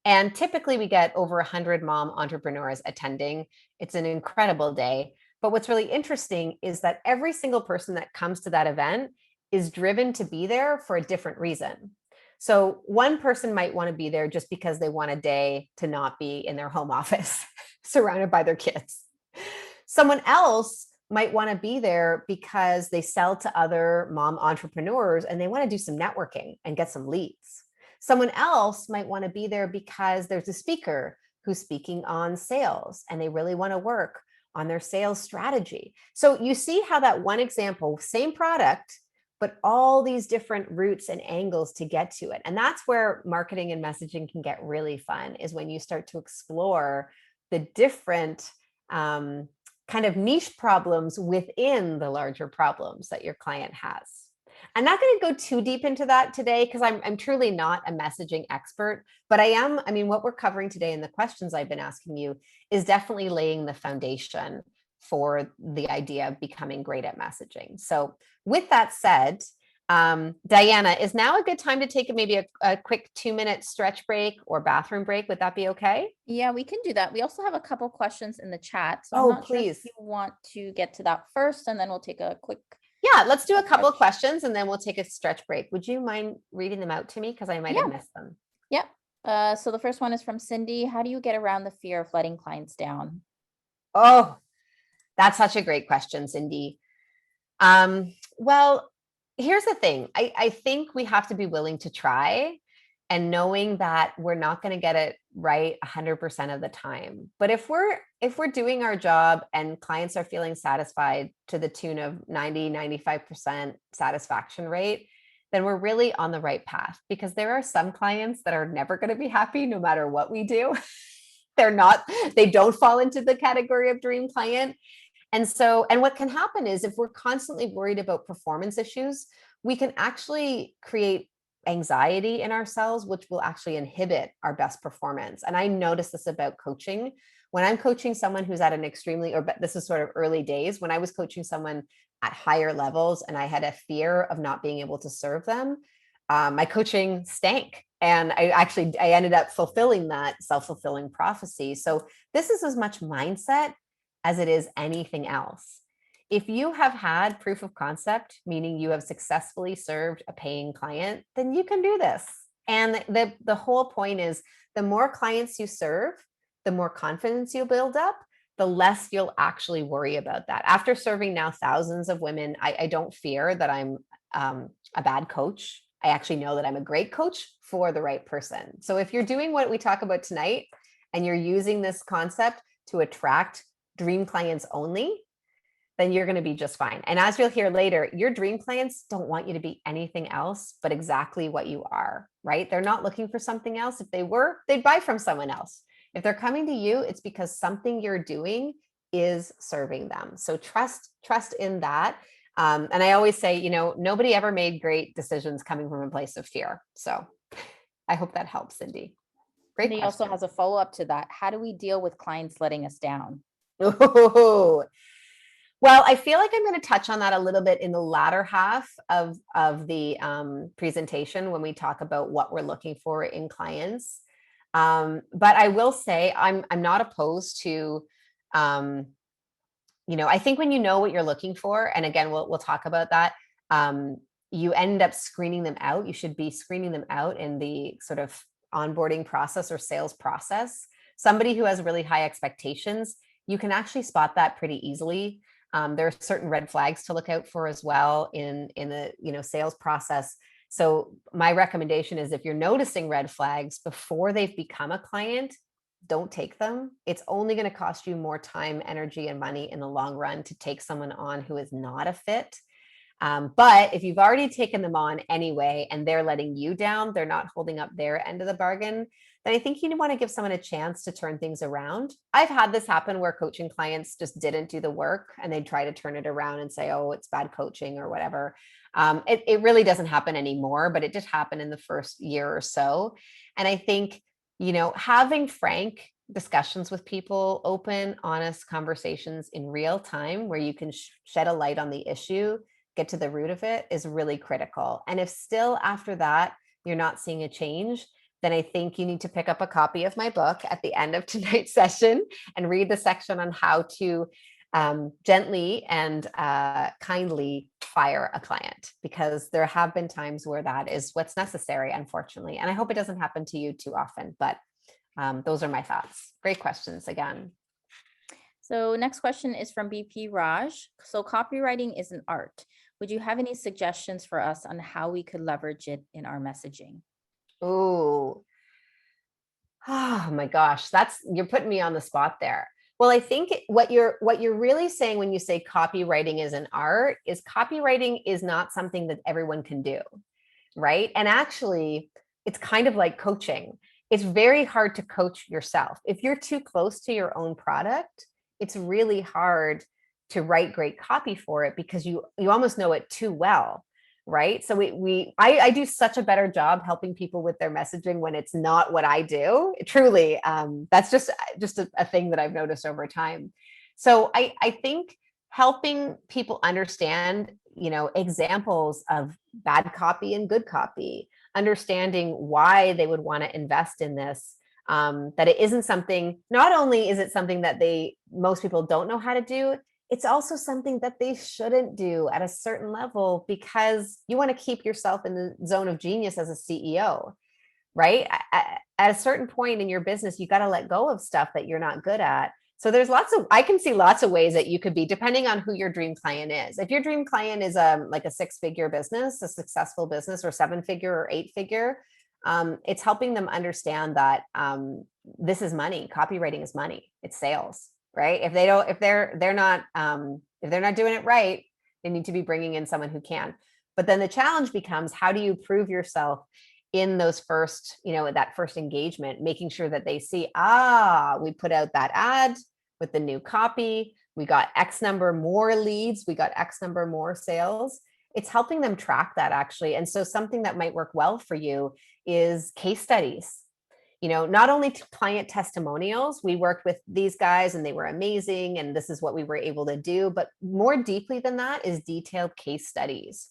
S2: And typically we get over 100 mom entrepreneurs attending. It's an incredible day. But what's really interesting is that every single person that comes to that event is driven to be there for a different reason. So one person might want to be there just because they want a day to not be in their home office surrounded by their kids. Someone else might want to be there because they sell to other mom entrepreneurs and they want to do some networking and get some leads. Someone else might want to be there because there's a speaker who's speaking on sales and they really want to work on their sales strategy. So you see how that one example, same product, but all these different routes and angles to get to it. And that's where marketing and messaging can get really fun, is when you start to explore the different kind of niche problems within the larger problems that your client has. I'm not going to go too deep into that today because I'm truly not a messaging expert, but what we're covering today in the questions I've been asking you is definitely laying the foundation for the idea of becoming great at messaging. So with that said, Diana, is now a good time to take maybe a quick 2-minute stretch break or bathroom break? Would that be okay?
S1: Yeah, we can do that. We also have a couple questions in the chat. So I'm not sure if you want to get to that first, and then we'll take a quick.
S2: Yeah, let's do a couple of questions and then we'll take a stretch break. Would you mind reading them out to me? Because I might have missed them.
S1: Yep. So the first one is from Cindy. How do you get around the fear of letting clients down?
S2: Oh, that's such a great question, Cindy. Well, here's the thing. I think we have to be willing to try, and knowing that we're not going to get it right 100% of the time. But if we're doing our job and clients are feeling satisfied to the tune of 90-95% satisfaction rate, then we're really on the right path, because there are some clients that are never going to be happy no matter what we do. They don't fall into the category of dream client. And what can happen is, if we're constantly worried about performance issues, we can actually create anxiety in ourselves, which will actually inhibit our best performance. And I notice this about coaching. When I'm coaching someone who's at an this is sort of early days, when I was coaching someone at higher levels and I had a fear of not being able to serve them, my coaching stank. And I ended up fulfilling that self-fulfilling prophecy. So this is as much mindset as it is anything else. If you have had proof of concept, meaning you have successfully served a paying client, then you can do this. And the whole point is, the more clients you serve, the more confidence you build up, the less you'll actually worry about that. After serving now thousands of women, I don't fear that I'm a bad coach. I actually know that I'm a great coach for the right person. So if you're doing what we talk about tonight and you're using this concept to attract dream clients only, then you're going to be just fine. And as you'll hear later, your dream clients don't want you to be anything else but exactly what you are, right? They're not looking for something else. If they were, they'd buy from someone else. If they're coming to you, it's because something you're doing is serving them. So trust in that. And I always say, nobody ever made great decisions coming from a place of fear. So I hope that helps, Cindy. Great question.
S1: He also has a follow-up to that. How do we deal with clients letting us down?
S2: Oh, Well, I feel like I'm going to touch on that a little bit in the latter half of the presentation when we talk about what we're looking for in clients. But I will say I'm not opposed to, um, I think when you know what you're looking for, and again, we'll talk about that. Um, you end up screening them out. You should be screening them out in the sort of onboarding process or sales process. Somebody who has really high expectations, you can actually spot that pretty easily. There are certain red flags to look out for as well in the sales process. So my recommendation is if you're noticing red flags before they've become a client, don't take them. It's only going to cost you more time, energy, and money in the long run to take someone on who is not a fit. But if you've already taken them on anyway, and they're letting you down, they're not holding up their end of the bargain, then I think you want to give someone a chance to turn things around. I've had this happen where coaching clients just didn't do the work and they try to turn it around and say, oh, it's bad coaching or whatever. It really doesn't happen anymore, but it did happen in the first year or so. And I think, having frank discussions with people, open, honest conversations in real time where you can shed a light on the issue, get to the root of it, is really critical. And if still after that, you're not seeing a change, then I think you need to pick up a copy of my book at the end of tonight's session and read the section on how to gently and kindly fire a client, because there have been times where that is what's necessary, unfortunately. And I hope it doesn't happen to you too often, but those are my thoughts. Great questions again.
S1: So next question is from BP Raj. So copywriting is an art. Would you have any suggestions for us on how we could leverage it in our messaging?
S2: Oh my gosh, you're putting me on the spot there. Well, I think what you're really saying when you say copywriting is an art is copywriting is not something that everyone can do, right? And actually, it's kind of like coaching. It's very hard to coach yourself. If you're too close to your own product, it's really hard to write great copy for it because you almost know it too well, right? So I do such a better job helping people with their messaging when it's not what I do. Truly, that's just a thing that I've noticed over time. So I think helping people understand, examples of bad copy and good copy, understanding why they would want to invest in this, that it isn't something, not only is it something that most people don't know how to do, it's also something that they shouldn't do at a certain level, because you want to keep yourself in the zone of genius as a CEO, right? At a certain point in your business, you got to let go of stuff that you're not good at. So I can see lots of ways that you could be, depending on who your dream client is. If your dream client is like a 6-figure business, a successful business, or 7-figure or 8-figure, it's helping them understand that this is money. Copywriting is money. It's sales, right? If they're not doing it right, they need to be bringing in someone who can. But then the challenge becomes, how do you prove yourself in those first, that first engagement, making sure that they see, we put out that ad with the new copy, we got X number more leads, we got X number more sales. It's helping them track that, actually. And so something that might work well for you is case studies. Not only client testimonials, we worked with these guys and they were amazing, and this is what we were able to do, but more deeply than that is detailed case studies.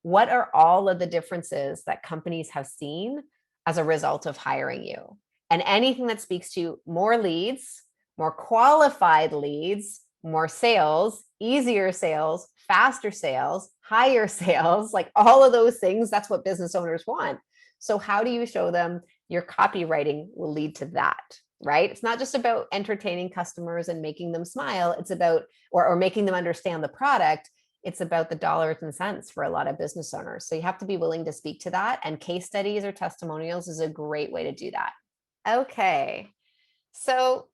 S2: What are all of the differences that companies have seen as a result of hiring you? And anything that speaks to more leads, more qualified leads, more sales, easier sales, faster sales, higher sales, like all of those things, that's what business owners want. So how do you show them your copywriting will lead to that, right? It's not just about entertaining customers and making them smile. It's about, or making them understand the product. It's about the dollars and cents for a lot of business owners. So you have to be willing to speak to that. And case studies or testimonials is a great way to do that. Okay. So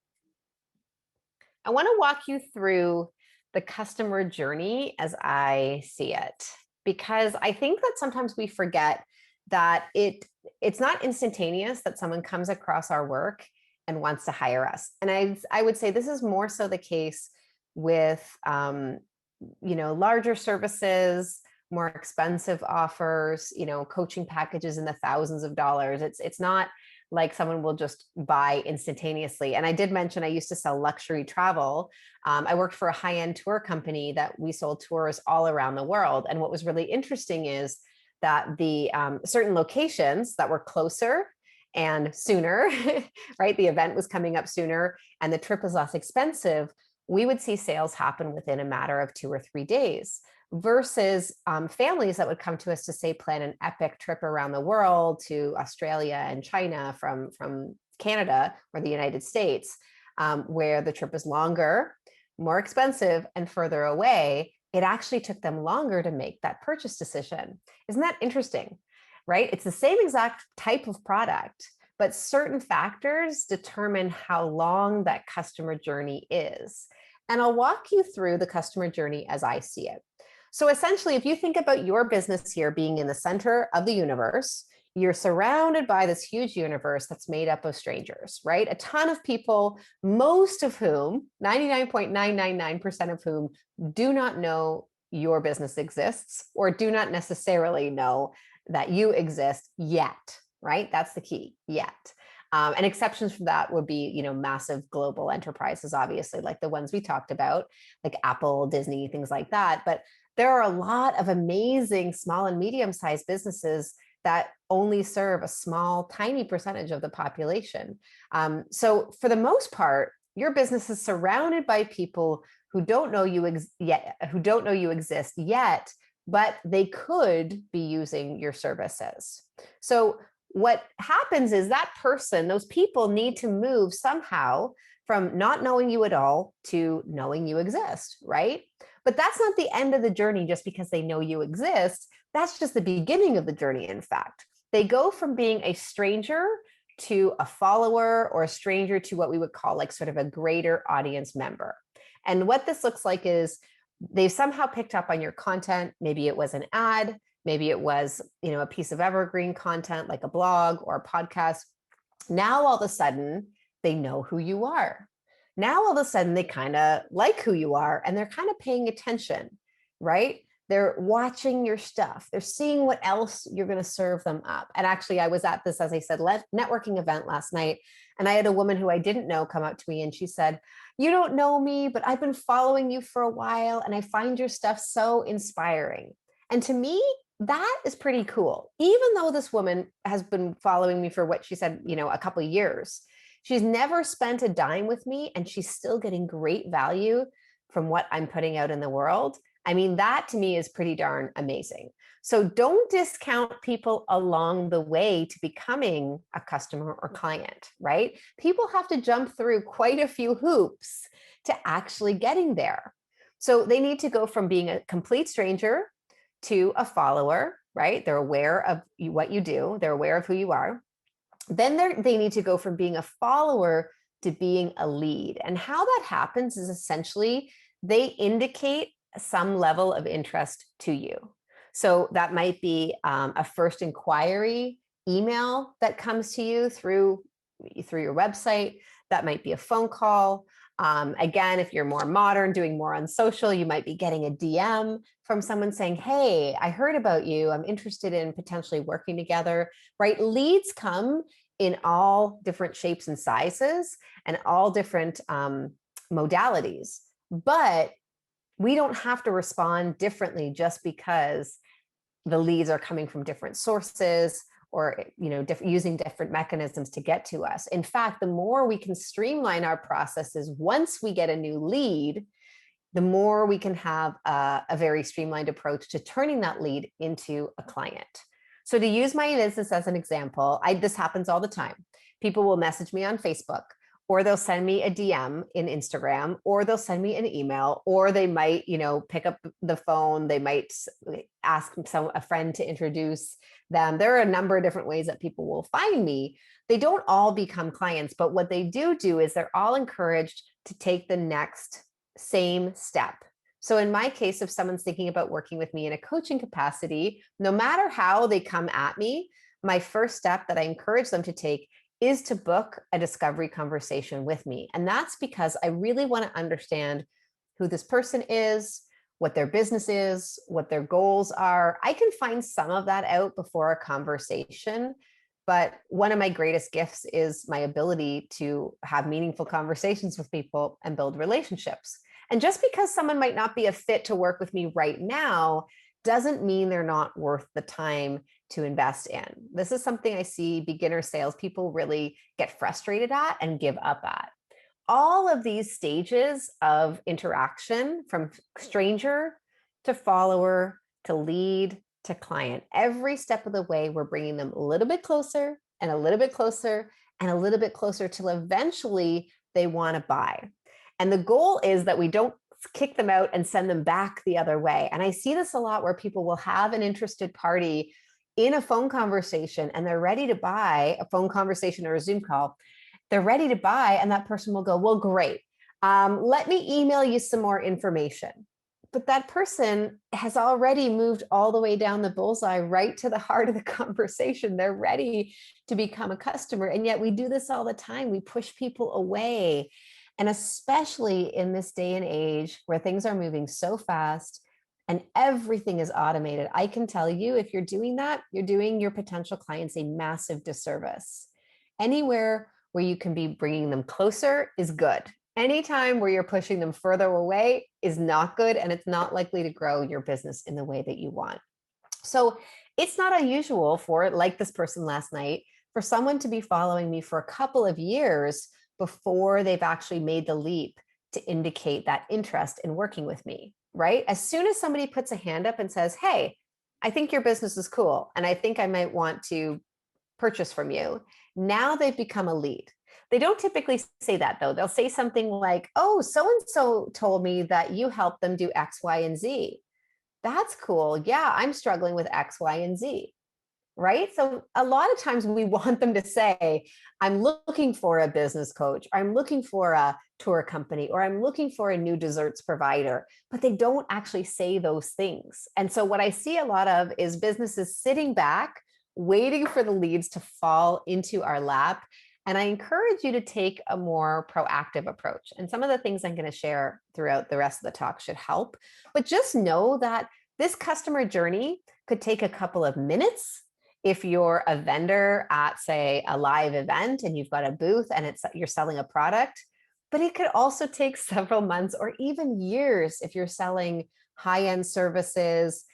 S2: I want to walk you through the customer journey as I see it, because I think that sometimes we forget that it's not instantaneous that someone comes across our work and wants to hire us. And I would say this is more so the case with larger services, more expensive offers, coaching packages in the thousands of dollars. It's not like someone will just buy instantaneously. And I did mention I used to sell luxury travel. I worked for a high-end tour company that we sold tours all around the world. And what was really interesting is that the certain locations that were closer and sooner, right? The event was coming up sooner and the trip was less expensive. We would see sales happen within a matter of 2 or 3 days versus families that would come to us to say plan an epic trip around the world to Australia and China from Canada or the United States, where the trip is longer, more expensive, and further away. It actually took them longer to make that purchase decision. Isn't that interesting? Right? It's the same exact type of product, but certain factors determine how long that customer journey is. And I'll walk you through the customer journey as I see it. So essentially, if you think about your business here being in the center of the universe, you're surrounded by this huge universe that's made up of strangers, right? A ton of people, most of whom, 99.999% of whom, do not know your business exists or do not necessarily know that you exist yet, right? That's the key, yet. And exceptions from that would be, massive global enterprises, obviously, like the ones we talked about, like Apple, Disney, things like that. But there are a lot of amazing small and medium-sized businesses that only serve a small, tiny percentage of the population. So for the most part, your business is surrounded by people who don't know you exist yet, but they could be using your services. So what happens is that person, those people need to move somehow from not knowing you at all to knowing you exist, right? But that's not the end of the journey just because they know you exist. That's just the beginning of the journey, in fact. They go from being a stranger to a follower or a stranger to what we would call like sort of a greater audience member. And what this looks like is they've somehow picked up on your content. Maybe it was an ad, maybe it was, a piece of evergreen content like a blog or a podcast. Now, all of a sudden, they know who you are. Now, all of a sudden, they kind of like who you are and they're kind of paying attention, right? They're watching your stuff. They're seeing what else you're going to serve them up. And actually, I was at this, as I said, networking event last night. And I had a woman who I didn't know come up to me and she said, "You don't know me, but I've been following you for a while and I find your stuff so inspiring." And to me, that is pretty cool. Even though this woman has been following me for what she said, a couple of years, she's never spent a dime with me and she's still getting great value from what I'm putting out in the world. I mean, that to me is pretty darn amazing. So don't discount people along the way to becoming a customer or client, right? People have to jump through quite a few hoops to actually getting there. So they need to go from being a complete stranger to a follower, right? They're aware of what you do. They're aware of who you are. Then they need to go from being a follower to being a lead. And how that happens is essentially they indicate some level of interest to you. So that might be a first inquiry email that comes to you through your website. That might be a phone call. Again, if you're more modern, doing more on social, you might be getting a DM from someone saying, "Hey, I heard about you. I'm interested in potentially working together," right? Leads come in all different shapes and sizes and all different modalities. But we don't have to respond differently just because the leads are coming from different sources or using different mechanisms to get to us. In fact, the more we can streamline our processes once we get a new lead, the more we can have a very streamlined approach to turning that lead into a client. So to use my business as an example, this happens all the time. People will message me on Facebook, or they'll send me a DM in Instagram, or they'll send me an email, or they might, pick up the phone. They might ask a friend to introduce them. There are a number of different ways that people will find me. They don't all become clients, but what they do is they're all encouraged to take the next same step. So in my case, if someone's thinking about working with me in a coaching capacity, no matter how they come at me, my first step that I encourage them to take is to book a discovery conversation with me. And that's because I really want to understand who this person is, what their business is, what their goals are. I can find some of that out before a conversation, But one of my greatest gifts is my ability to have meaningful conversations with people and build relationships. And just because someone might not be a fit to work with me right now doesn't mean they're not worth the time to invest in. This is something I see beginner salespeople really get frustrated at and give up at. All of these stages of interaction, from stranger to follower to lead to client, every step of the way, we're bringing them a little bit closer and a little bit closer and a little bit closer till eventually they want to buy. And the goal is that we don't kick them out and send them back the other way. And I see this a lot where people will have an interested party in a phone conversation and they're ready to buy, a phone conversation or a Zoom call. They're ready to buy, and that person will go, well, great. Let me email you some more information. But that person has already moved all the way down the bullseye, right to the heart of the conversation. They're ready to become a customer. And yet we do this all the time. We push people away. And especially in this day and age where things are moving so fast and everything is automated, I can tell you, if you're doing that, you're doing your potential clients a massive disservice. Anywhere where you can be bringing them closer is good. Anytime where you're pushing them further away is not good, and it's not likely to grow your business in the way that you want. So it's not unusual for, like this person last night, for someone to be following me for a couple of years before they've actually made the leap to indicate that interest in working with me, right? As soon as somebody puts a hand up and says, hey, I think your business is cool, and I think I might want to purchase from you, now they've become a lead. They don't typically say that, though. They'll say something like, oh, so-and-so told me that you help them do X, Y, and Z. That's cool. Yeah, I'm struggling with X, Y, and Z. Right? So a lot of times we want them to say, I'm looking for a business coach, or I'm looking for a tour company, or I'm looking for a new desserts provider, but they don't actually say those things. And so what I see a lot of is businesses sitting back, waiting for the leads to fall into our lap. And I encourage you to take a more proactive approach. And some of the things I'm going to share throughout the rest of the talk should help. But just know that this customer journey could take a couple of minutes. If you're a vendor at, say, a live event and you've got a booth and you're selling a product, but it could also take several months or even years if you're selling high-end services,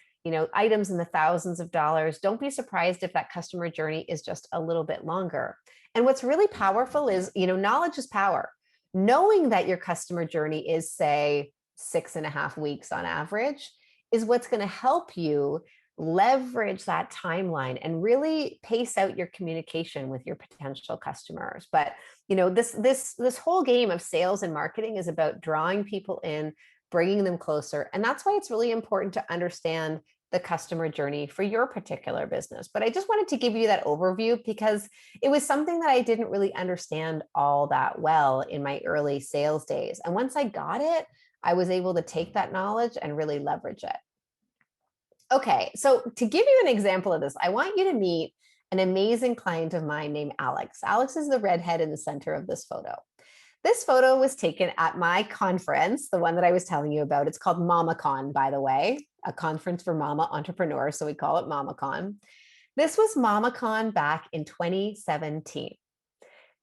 S2: items in the thousands of dollars. Don't be surprised if that customer journey is just a little bit longer. And what's really powerful is, knowledge is power. Knowing that your customer journey is, say, 6.5 weeks on average is what's going to help you leverage that timeline and really pace out your communication with your potential customers. But this whole game of sales and marketing is about drawing people in, bringing them closer, and that's why it's really important to understand the customer journey for your particular business. But I just wanted to give you that overview because it was something that I didn't really understand all that well in my early sales days. And once I got it, I was able to take that knowledge and really leverage it. Okay, so to give you an example of this, I want you to meet an amazing client of mine named Alex. Alex is the redhead in the center of this photo. This photo was taken at my conference, the one that I was telling you about. It's called MamaCon, by the way, a conference for mama entrepreneurs, so we call it MamaCon. This was MamaCon back in 2017.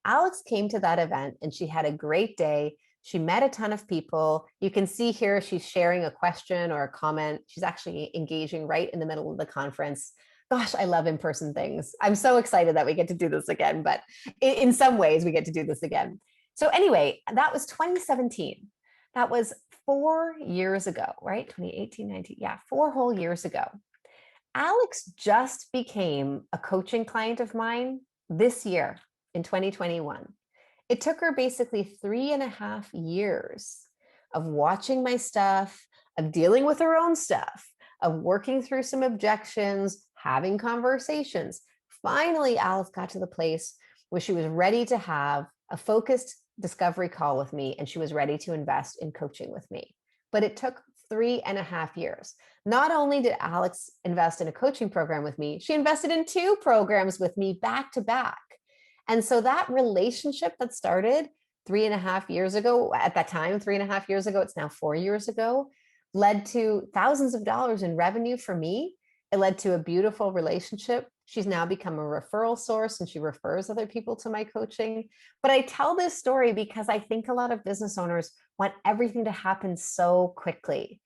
S2: Alex came to that event and she had a great day. She met a ton of people. You can see here she's sharing a question or a comment. She's actually engaging right in the middle of the conference. Gosh, I love in-person things. I'm so excited that we get to do this again, but in some ways we get to do this again. So anyway, that was 2017. That was 4 years ago, right? 2018, 19, yeah, 4 whole years ago. Alex just became a coaching client of mine this year in 2021. It took her basically 3.5 years of watching my stuff, of dealing with her own stuff, of working through some objections, having conversations. Finally, Alex got to the place where she was ready to have a focused discovery call with me, and she was ready to invest in coaching with me. But it took 3.5 years. Not only did Alex invest in a coaching program with me, she invested in 2 programs with me back to back. And so that relationship that started 3.5 years ago, at that time, 3.5 years ago, it's now 4 years ago, led to thousands of dollars in revenue for me It led to a beautiful relationship. She's now become a referral source and she refers other people to my coaching. But I tell this story because I think a lot of business owners want everything to happen so quickly,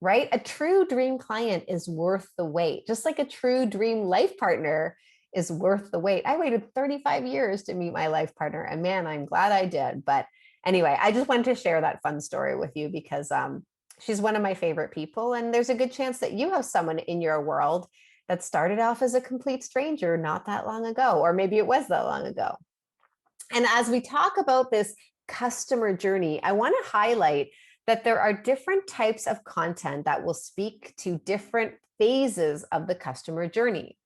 S2: right? A true dream client is worth the wait, just like a true dream life partner is worth the wait. I waited 35 years to meet my life partner, and man, I'm glad I did. But anyway, I just wanted to share that fun story with you because she's one of my favorite people. And there's a good chance that you have someone in your world that started off as a complete stranger not that long ago, or maybe it was that long ago. And as we talk about this customer journey, I want to highlight that there are different types of content that will speak to different phases of the customer journey.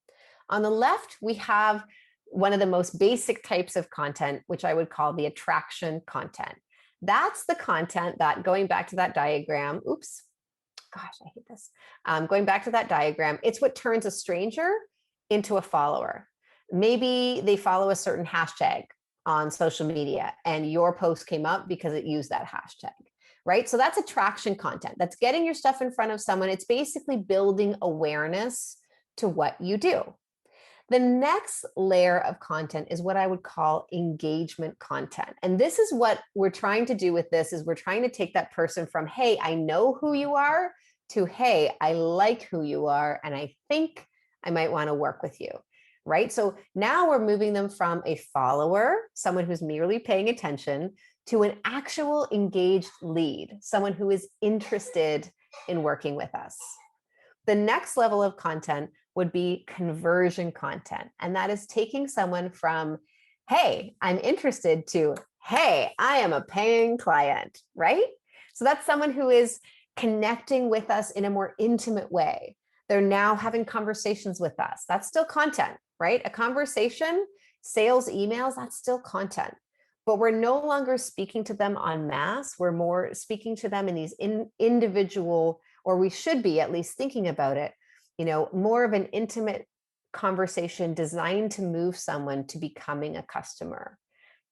S2: On the left, we have one of the most basic types of content, which I would call the attraction content. That's the content that, going back to that diagram, oops, gosh, I hate this. Going back to that diagram, it's what turns a stranger into a follower. Maybe they follow a certain hashtag on social media and your post came up because it used that hashtag, right? So that's attraction content. That's getting your stuff in front of someone. It's basically building awareness to what you do. The next layer of content is what I would call engagement content. And this is what we're trying to do with this is we're trying to take that person from, hey, I know who you are, to, hey, I like who you are, and I think I might want to work with you, right? So now we're moving them from a follower, someone who's merely paying attention, to an actual engaged lead, someone who is interested in working with us. The next level of content would be conversion content. And that is taking someone from, hey, I'm interested, to, hey, I am a paying client, right? So that's someone who is connecting with us in a more intimate way. They're now having conversations with us. That's still content, right? A conversation, sales emails, that's still content. But we're no longer speaking to them en masse. We're more speaking to them in these individual, or we should be at least thinking about it, more of an intimate conversation designed to move someone to becoming a customer.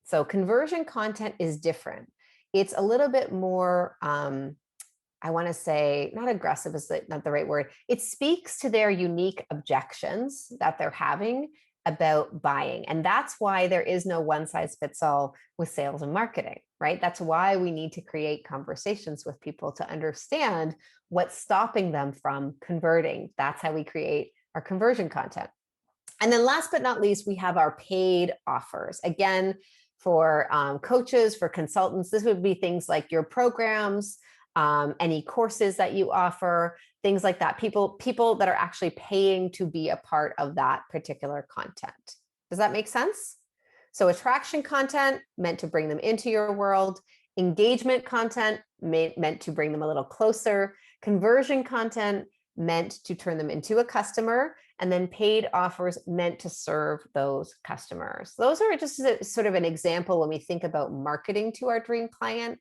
S2: So conversion content is different. It's a little bit more, I want to say, not aggressive is not the right word. It speaks to their unique objections that they're having about buying. And that's why there is no one size fits all with sales and marketing, right? That's why we need to create conversations with people to understand what's stopping them from converting. That's how we create our conversion content. And then last but not least, we have our paid offers. Again, for coaches, for consultants, this would be things like your programs, any courses that you offer, things like that. People that are actually paying to be a part of that particular content. Does that make sense? So attraction content meant to bring them into your world, engagement content meant to bring them a little closer, conversion content meant to turn them into a customer, and then paid offers meant to serve those customers. Those are just sort of an example when we think about marketing to our dream client.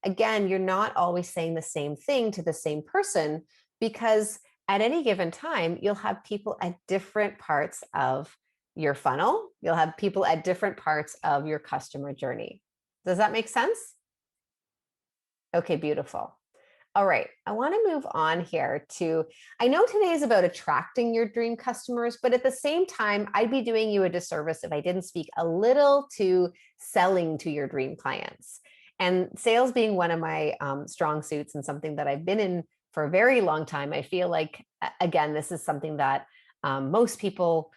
S2: Again, you're not always saying the same thing to the same person, because at any given time, you'll have people at different parts of your funnel. You'll have people at different parts of your customer journey. Does that make sense? Okay, beautiful. All right, I want to move on here to, I know today is about attracting your dream customers, but at the same time, I'd be doing you a disservice if I didn't speak a little to selling to your dream clients. And sales being one of my strong suits and something that I've been in for a very long time, I feel like, again, this is something that most people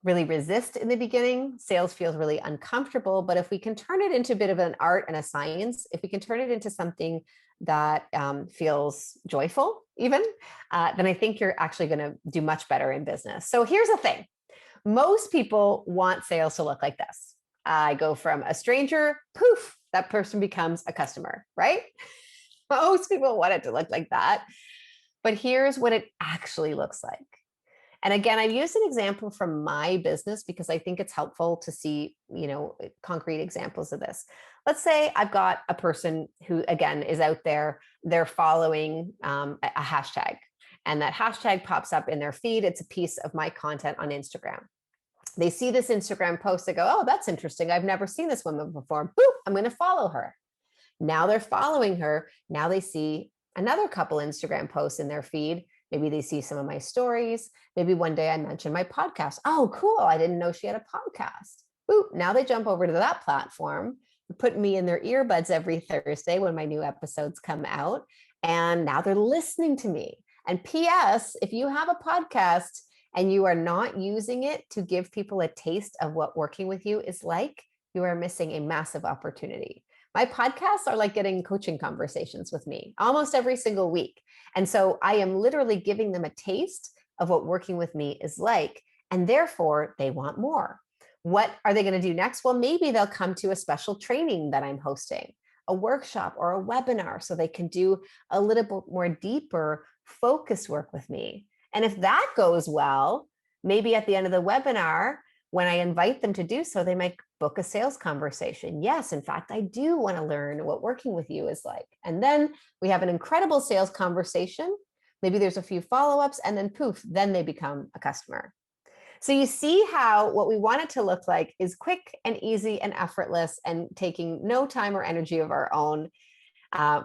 S2: really resist in the beginning. Sales feels really uncomfortable, but if we can turn it into a bit of an art and a science, if we can turn it into something that feels joyful even, then I think you're actually going to do much better in business. So here's the thing. Most people want sales to look like this. I go from a stranger, poof, that person becomes a customer, right? Most people want it to look like that. But here's what it actually looks like. And again, I've used an example from my business because I think it's helpful to see, concrete examples of this. Let's say I've got a person who, again, is out there, they're following a hashtag, and that hashtag pops up in their feed. It's a piece of my content on Instagram. They see this Instagram post, they go, oh, that's interesting. I've never seen this woman before. Boop, I'm going to follow her. Now they're following her. Now they see another couple Instagram posts in their feed. Maybe they see some of my stories. Maybe one day I mention my podcast. Oh, cool. I didn't know she had a podcast. Ooh, now they jump over to that platform, put me in their earbuds every Thursday when my new episodes come out. And now they're listening to me. And P.S., if you have a podcast and you are not using it to give people a taste of what working with you is like, you are missing a massive opportunity. My podcasts are like getting coaching conversations with me almost every single week. And so I am literally giving them a taste of what working with me is like. And therefore, they want more. What are they going to do next? Well, maybe they'll come to a special training that I'm hosting, a workshop or a webinar, so they can do a little bit more deeper focus work with me. And if that goes well, maybe at the end of the webinar, when I invite them to do so, they might book a sales conversation. Yes, in fact, I do want to learn what working with you is like. And then we have an incredible sales conversation. Maybe there's a few follow-ups, and then poof, then they become a customer. So you see how what we want it to look like is quick and easy and effortless and taking no time or energy of our own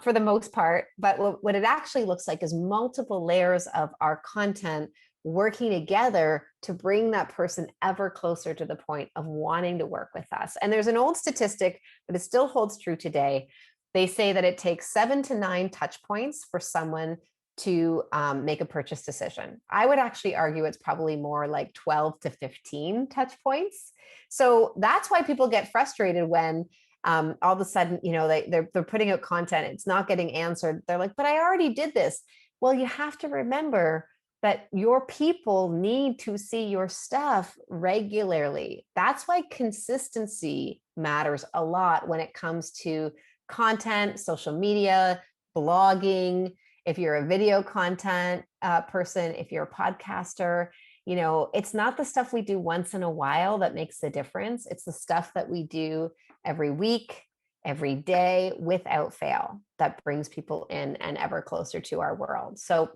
S2: for the most part. But what it actually looks like is multiple layers of our content working together to bring that person ever closer to the point of wanting to work with us. And there's an old statistic, but it still holds true today. They say that it takes 7 to 9 touch points for someone to make a purchase decision. I would actually argue it's probably more like 12 to 15 touch points. So that's why people get frustrated when all of a sudden, they're putting out content, it's not getting answered. They're like, but I already did this. Well, you have to remember that your people need to see your stuff regularly. That's why consistency matters a lot when it comes to content, social media, blogging. If you're a video content person, if you're a podcaster, it's not the stuff we do once in a while that makes the difference. It's the stuff that we do every week, every day, without fail, that brings people in and ever closer to our world. So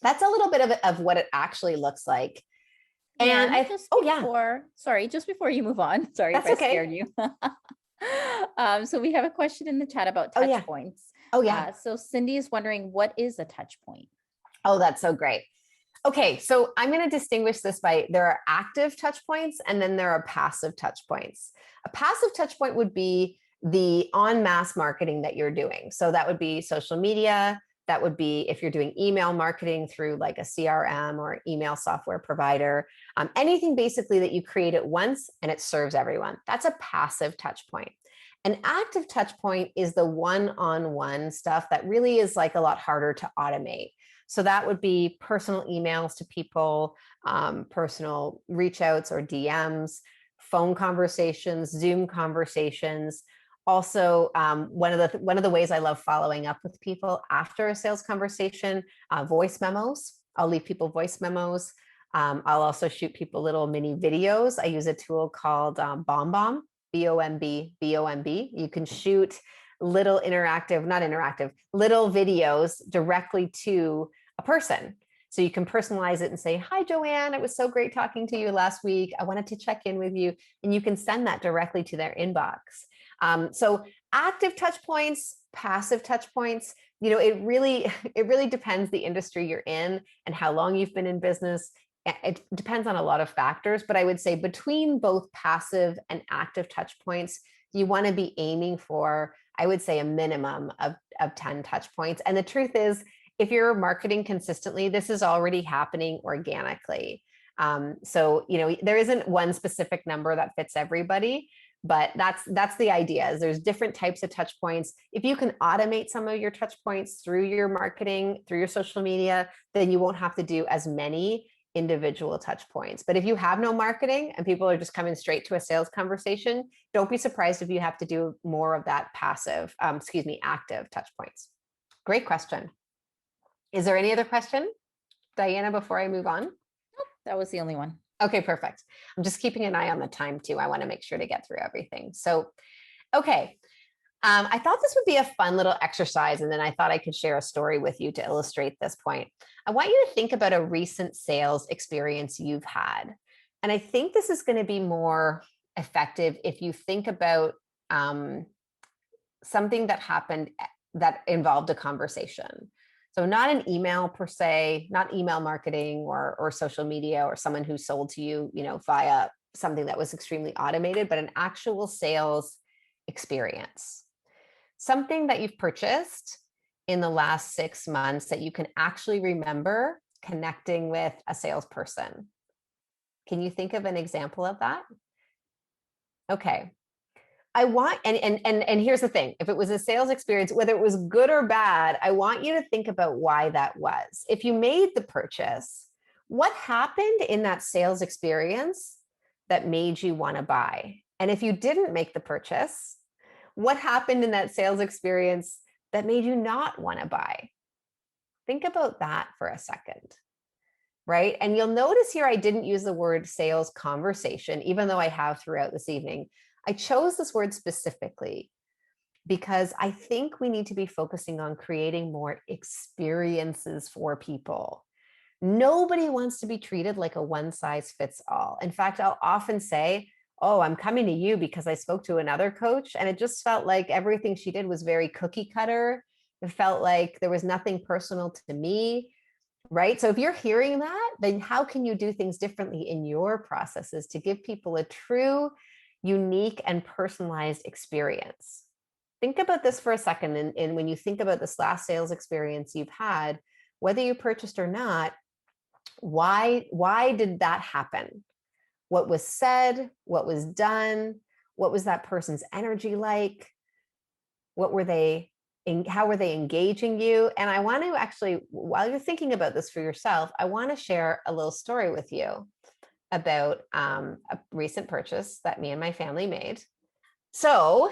S2: that's a little bit of what it actually looks like.
S1: And just before you move on, sorry
S2: That's
S1: if I
S2: okay.
S1: scared you. So we have a question in the chat about touch points.
S2: Oh yeah.
S1: So Cindy is wondering, what is a touch point?
S2: Oh, that's so great. Okay, so I'm going to distinguish this by there are active touch points and then there are passive touch points. A passive touch point would be the en masse marketing that you're doing. So that would be social media. That would be if you're doing email marketing through like a CRM or email software provider, anything basically that you create at once and it serves everyone. That's a passive touch point. An active touch point is the one-on-one stuff that really is like a lot harder to automate. So that would be personal emails to people, personal reach outs or DMs, phone conversations, Zoom conversations. Also, one of the ways I love following up with people after a sales conversation, voice memos. I'll leave people voice memos. I'll also shoot people little mini videos. I use a tool called BombBomb, BOMB. You can shoot little little videos directly to a person. So you can personalize it and say, hi, Joanne, it was so great talking to you last week. I wanted to check in with you. And you can send that directly to their inbox. So active touch points, passive touch points, it really depends the industry you're in and how long you've been in business. It depends on a lot of factors, but I would say between both passive and active touch points, you want to be aiming for, I would say, a minimum of 10 touch points. And the truth is, if you're marketing consistently, this is already happening organically. So, there isn't one specific number that fits everybody, but that's the idea is there's different types of touch points. If you can automate some of your touch points through your marketing, through your social media, then you won't have to do as many individual touch points. But if you have no marketing and people are just coming straight to a sales conversation, don't be surprised if you have to do more of that active touch points. Great question. Is there any other question, Diana, before I move on?
S1: Nope, that was the only one.
S2: Okay, perfect. I'm just keeping an eye on the time too. I want to make sure to get through everything. So, okay. I thought this would be a fun little exercise, and then I thought I could share a story with you to illustrate this point. I want you to think about a recent sales experience you've had. And I think this is going to be more effective if you think about something that happened that involved a conversation. So not an email per se, not email marketing or social media or someone who sold to you, via something that was extremely automated, but an actual sales experience. Something that you've purchased in the last 6 months that you can actually remember connecting with a salesperson. Can you think of an example of that? Okay. I want, and here's the thing, if it was a sales experience, whether it was good or bad, I want you to think about why that was. If you made the purchase, what happened in that sales experience that made you want to buy? And if you didn't make the purchase, what happened in that sales experience that made you not want to buy? Think about that for a second, right? And you'll notice here, I didn't use the word sales conversation, even though I have throughout this evening. I chose this word specifically because I think we need to be focusing on creating more experiences for people. Nobody wants to be treated like a one size fits all. In fact, I'll often say, oh, I'm coming to you because I spoke to another coach and it just felt like everything she did was very cookie cutter. It felt like there was nothing personal to me, right? So if you're hearing that, then how can you do things differently in your processes to give people a true, unique, and personalized experience? Think about this for a second. And when you think about this last sales experience you've had, whether you purchased or not, why did that happen? What was said? What was done? What was that person's energy like? What were they, how were they engaging you? And I want to actually, while you're thinking about this for yourself, I want to share a little story with you about a recent purchase that me and my family made. So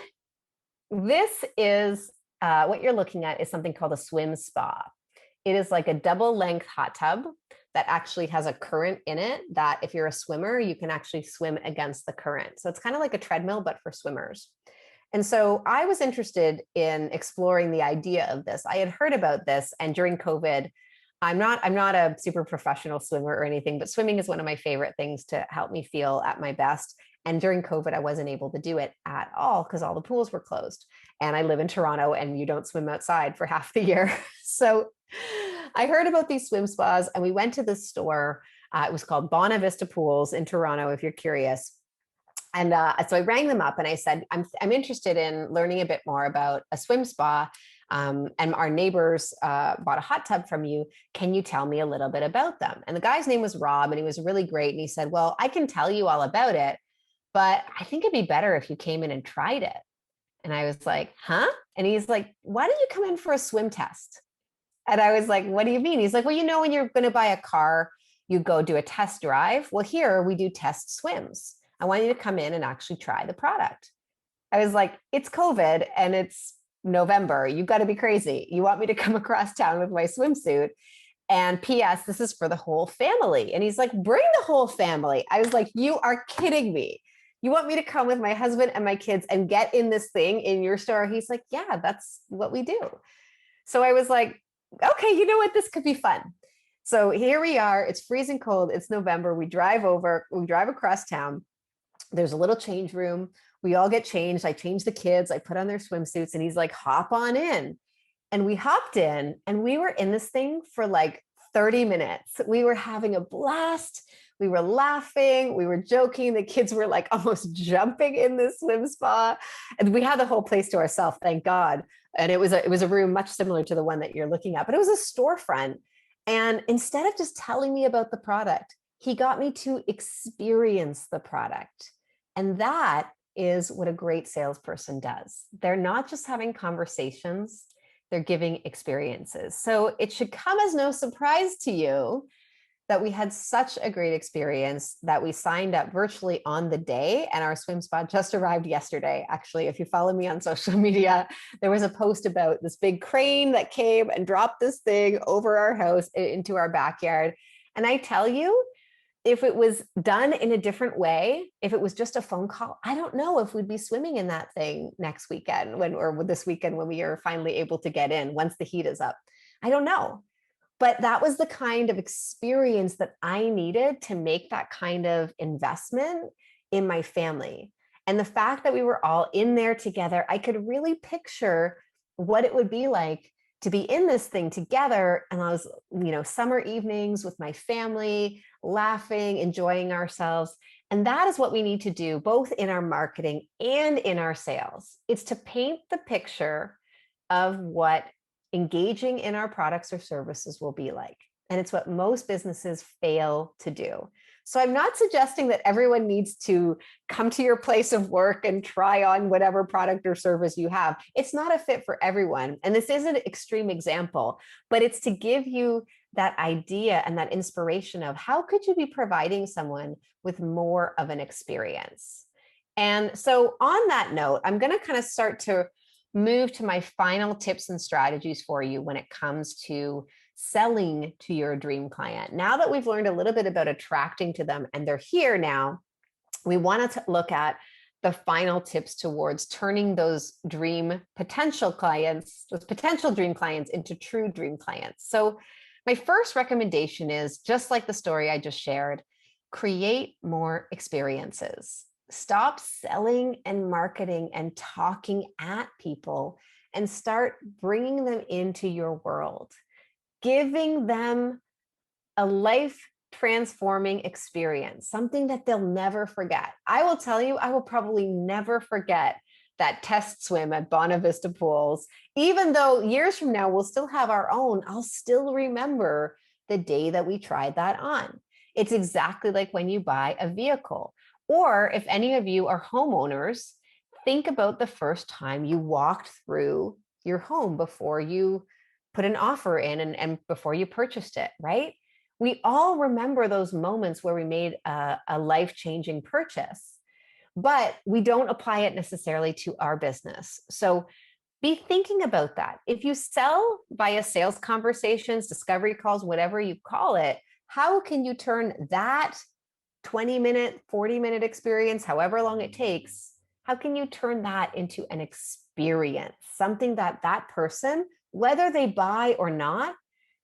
S2: this is what you're looking at is something called a swim spa. It is like a double length hot tub that actually has a current in it that if you're a swimmer, you can actually swim against the current. So it's kind of like a treadmill, but for swimmers. And so I was interested in exploring the idea of this. I had heard about this, and during COVID, I'm not a super professional swimmer or anything, but swimming is one of my favorite things to help me feel at my best. And during COVID, I wasn't able to do it at all because all the pools were closed. And I live in Toronto and you don't swim outside for half the year. So I heard about these swim spas and we went to this store. It was called Bona Vista Pools in Toronto, if you're curious. And so I rang them up and I said, I'm interested in learning a bit more about a swim spa. And our neighbors bought a hot tub from you. Can you tell me a little bit about them? And the guy's name was Rob, and he was really great. And he said, well, I can tell you all about it, but I think it'd be better if you came in and tried it. And I was like, huh? And he's like, why don't you come in for a swim test? And I was like, what do you mean? He's like, well, when you're going to buy a car, you go do a test drive. Well, here we do test swims. I want you to come in and actually try the product. I was like, it's COVID and it's November. You've got to be crazy. You want me to come across town with my swimsuit? And P.S., this is for the whole family. And he's like, bring the whole family. I was like, you are kidding me. You want me to come with my husband and my kids and get in this thing in your store? He's like, yeah, that's what we do. So I was like, okay, you know what? This could be fun. So here we are. It's freezing cold. It's November. We drive across town. There's a little change room. We all get changed. I change the kids. I put on their swimsuits and he's like, hop on in. And we hopped in and we were in this thing for like 30 minutes. We were having a blast. We were laughing. We were joking. The kids were like almost jumping in this swim spa. And we had the whole place to ourselves, thank God. And it was a room much similar to the one that you're looking at, but it was a storefront. And instead of just telling me about the product, he got me to experience the product. And that is what a great salesperson does. They're not just having conversations, they're giving experiences. So it should come as no surprise to you that we had such a great experience that we signed up virtually on the day, and our swim spa just arrived yesterday. Actually, if you follow me on social media, there was a post about this big crane that came and dropped this thing over our house into our backyard. And I tell you, if it was done in a different way, if it was just a phone call, I don't know if we'd be swimming in that thing next weekend or this weekend when we are finally able to get in once the heat is up. I don't know. But that was the kind of experience that I needed to make that kind of investment in my family. And the fact that we were all in there together, I could really picture what it would be like to be in this thing together. And I was, summer evenings with my family, laughing, enjoying ourselves. And that is what we need to do, both in our marketing and in our sales. It's to paint the picture of what engaging in our products or services will be like. And it's what most businesses fail to do. So I'm not suggesting that everyone needs to come to your place of work and try on whatever product or service you have. It's not a fit for everyone. And this is an extreme example, but it's to give you that idea and that inspiration of how could you be providing someone with more of an experience. And so on that note, I'm going to kind of start to move to my final tips and strategies for you when it comes to selling to your dream client. Now that we've learned a little bit about attracting to them and they're here now, we want to look at the final tips towards turning those potential dream clients into true dream clients. So my first recommendation is, just like the story I just shared, create more experiences. Stop selling and marketing and talking at people and start bringing them into your world, giving them a life transforming experience, something that they'll never forget. I will tell you, I will probably never forget that test swim at Bonavista Pools. Even though years from now we'll still have our own, I'll still remember the day that we tried that on. It's exactly like when you buy a vehicle, or if any of you are homeowners, think about the first time you walked through your home before you put an offer in and before you purchased it, right? We all remember those moments where we made a life-changing purchase, but we don't apply it necessarily to our business. So be thinking about that. If you sell via sales conversations, discovery calls, whatever you call it, how can you turn that 20-minute, 40-minute experience, however long it takes, how can you turn that into an experience, something that that person, whether they buy or not,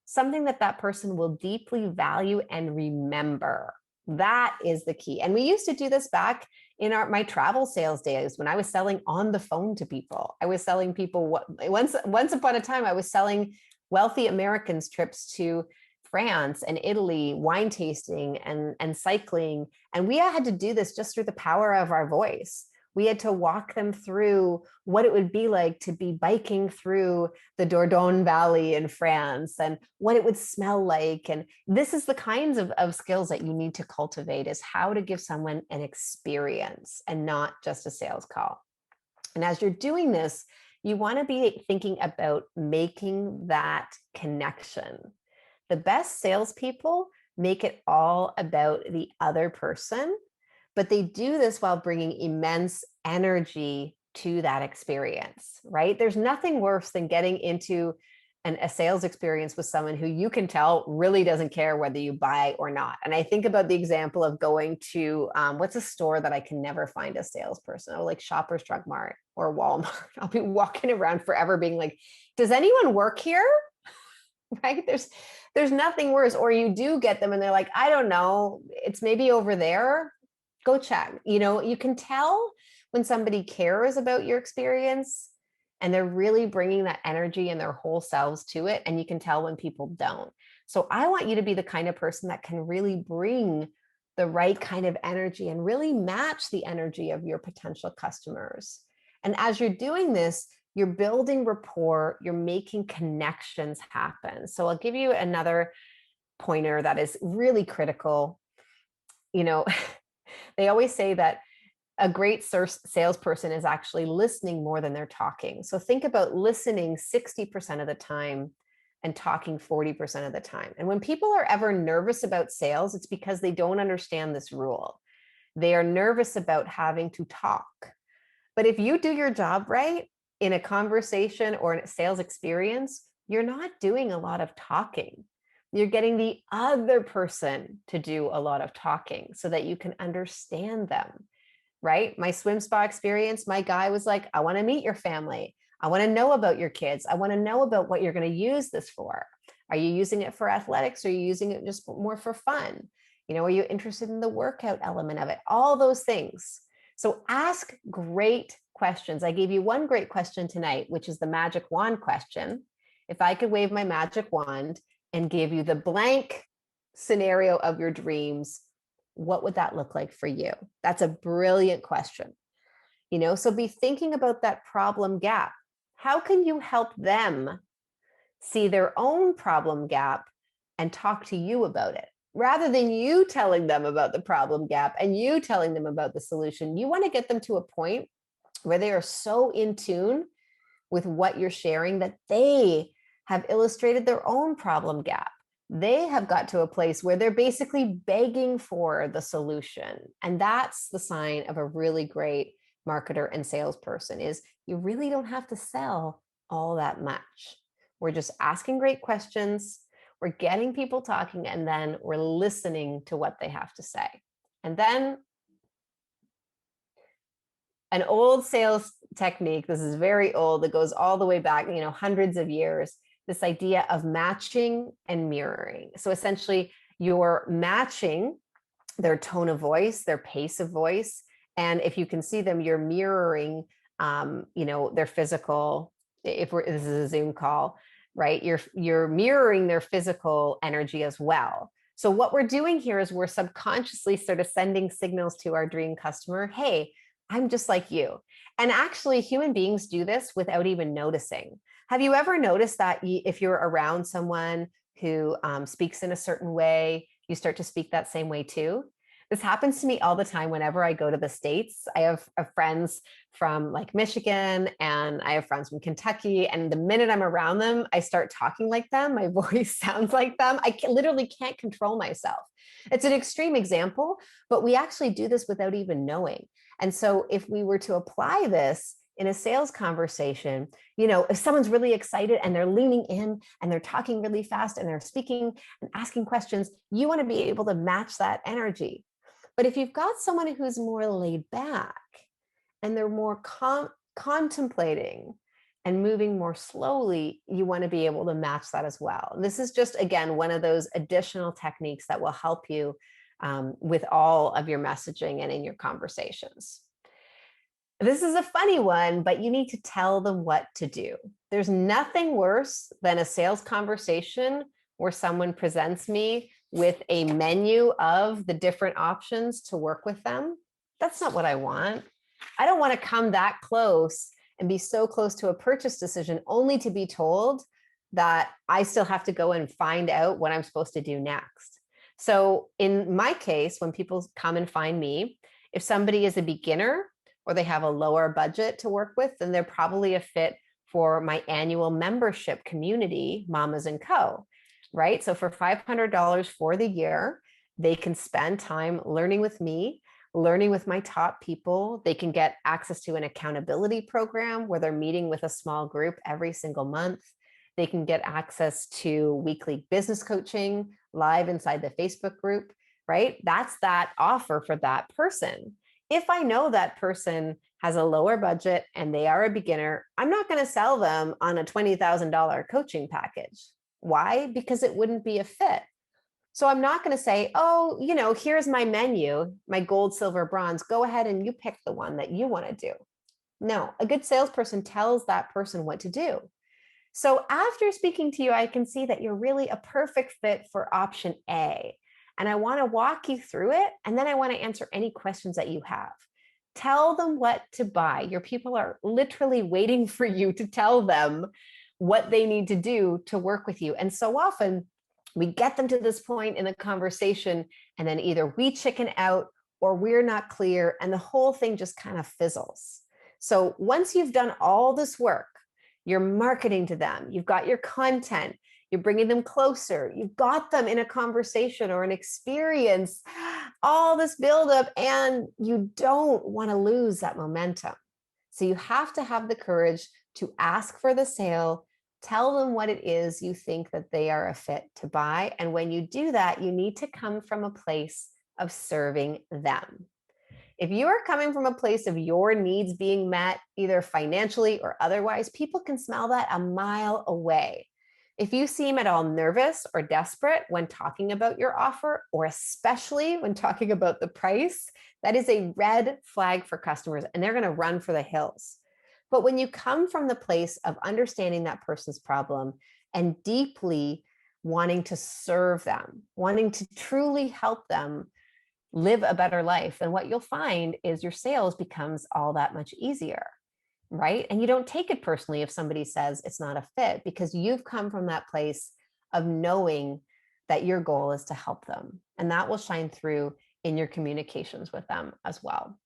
S2: something that that person will deeply value and remember? That is the key. And we used to do this back in my travel sales days when I was selling on the phone to people. I was selling people once upon a time, I was selling wealthy Americans trips to France and Italy, wine tasting and cycling. And we had to do this just through the power of our voice. We had to walk them through what it would be like to be biking through the Dordogne Valley in France and what it would smell like. And this is the kinds of skills that you need to cultivate, is how to give someone an experience and not just a sales call. And as you're doing this, you want to be thinking about making that connection. The best salespeople make it all about the other person, but they do this while bringing immense energy to that experience, right? There's nothing worse than getting into a sales experience with someone who you can tell really doesn't care whether you buy or not. And I think about the example of going to, what's a store that I can never find a salesperson? Oh, like Shoppers Drug Mart or Walmart. I'll be walking around forever being like, does anyone work here? Right? There's nothing worse. Or you do get them and they're like, I don't know, it's maybe over there. Go check. You can tell when somebody cares about your experience and they're really bringing that energy and their whole selves to it. And you can tell when people don't. So I want you to be the kind of person that can really bring the right kind of energy and really match the energy of your potential customers. And as you're doing this, you're building rapport, you're making connections happen. So I'll give you another pointer that is really critical. They always say that a great salesperson is actually listening more than they're talking. So think about listening 60% of the time and talking 40% of the time. And when people are ever nervous about sales, it's because they don't understand this rule. They are nervous about having to talk. But if you do your job right in a conversation or in a sales experience, you're not doing a lot of talking. You're getting the other person to do a lot of talking so that you can understand them, right? My swim spa experience, my guy was like, I want to meet your family. I want to know about your kids. I want to know about what you're going to use this for. Are you using it for athletics? Or are you using it just more for fun? Are you interested in the workout element of it? All those things. So ask great questions. I gave you one great question tonight, which is the magic wand question. if I could wave my magic wand and give you the blank scenario of your dreams, what would that look like for you? That's a brilliant question. So be thinking about that problem gap. How can you help them see their own problem gap and talk to you about it? Rather than you telling them about the problem gap and you telling them about the solution, you want to get them to a point where they are so in tune with what you're sharing that they have illustrated their own problem gap. They have got to a place where they're basically begging for the solution. And that's the sign of a really great marketer and salesperson, is you really don't have to sell all that much. We're just asking great questions, we're getting people talking, and then we're listening to what they have to say. And then an old sales technique, this is very old, that goes all the way back, hundreds of years, this idea of matching and mirroring. So essentially, you're matching their tone of voice, their pace of voice, and if you can see them, you're mirroring, their physical. This is a Zoom call, right? You're mirroring their physical energy as well. So what we're doing here is we're subconsciously sort of sending signals to our dream customer. Hey, I'm just like you. And actually, human beings do this without even noticing. Have you ever noticed that if you're around someone who speaks in a certain way, you start to speak that same way too? This happens to me all the time whenever I go to the States. I have friends from like Michigan and I have friends from Kentucky. And the minute I'm around them, I start talking like them. My voice sounds like them. Literally can't control myself. It's an extreme example, but we actually do this without even knowing. And so if we were to apply this in a sales conversation, if someone's really excited and they're leaning in and they're talking really fast and they're speaking and asking questions, you want to be able to match that energy. But if you've got someone who's more laid back and they're more contemplating and moving more slowly, you want to be able to match that as well. And this is just, again, one of those additional techniques that will help you with all of your messaging and in your conversations. This is a funny one, but you need to tell them what to do. There's nothing worse than a sales conversation where someone presents me with a menu of the different options to work with them. That's not what I want. I don't want to come that close and be so close to a purchase decision only to be told that I still have to go and find out what I'm supposed to do next. So in my case, when people come and find me, if somebody is a beginner or they have a lower budget to work with, then they're probably a fit for my annual membership community, Mamas & Co. Right? So for $500 for the year, they can spend time learning with me, learning with my top people. They can get access to an accountability program where they're meeting with a small group every single month. They can get access to weekly business coaching live inside the Facebook group, right? That's that offer for that person. If I know that person has a lower budget and they are a beginner, I'm not going to sell them on a $20,000 coaching package. Why? Because it wouldn't be a fit. So I'm not going to say, oh, here's my menu, my gold, silver, bronze. Go ahead and you pick the one that you want to do. No, a good salesperson tells that person what to do. So after speaking to you, I can see that you're really a perfect fit for option A. And I want to walk you through it. And then I want to answer any questions that you have. Tell them what to buy. Your people are literally waiting for you to tell them what they need to do to work with you. And so often we get them to this point in the conversation and then either we chicken out or we're not clear and the whole thing just kind of fizzles. So once you've done all this work, you're marketing to them, you've got your content, you're bringing them closer, you've got them in a conversation or an experience, all this buildup, and you don't want to lose that momentum. So you have to have the courage to ask for the sale, tell them what it is you think that they are a fit to buy. And when you do that, you need to come from a place of serving them. If you are coming from a place of your needs being met, either financially or otherwise, people can smell that a mile away. If you seem at all nervous or desperate when talking about your offer, or especially when talking about the price, that is a red flag for customers and they're going to run for the hills. But when you come from the place of understanding that person's problem and deeply wanting to serve them, wanting to truly help them live a better life, then what you'll find is your sales becomes all that much easier, right? And you don't take it personally if somebody says it's not a fit, because you've come from that place of knowing that your goal is to help them. And that will shine through in your communications with them as well.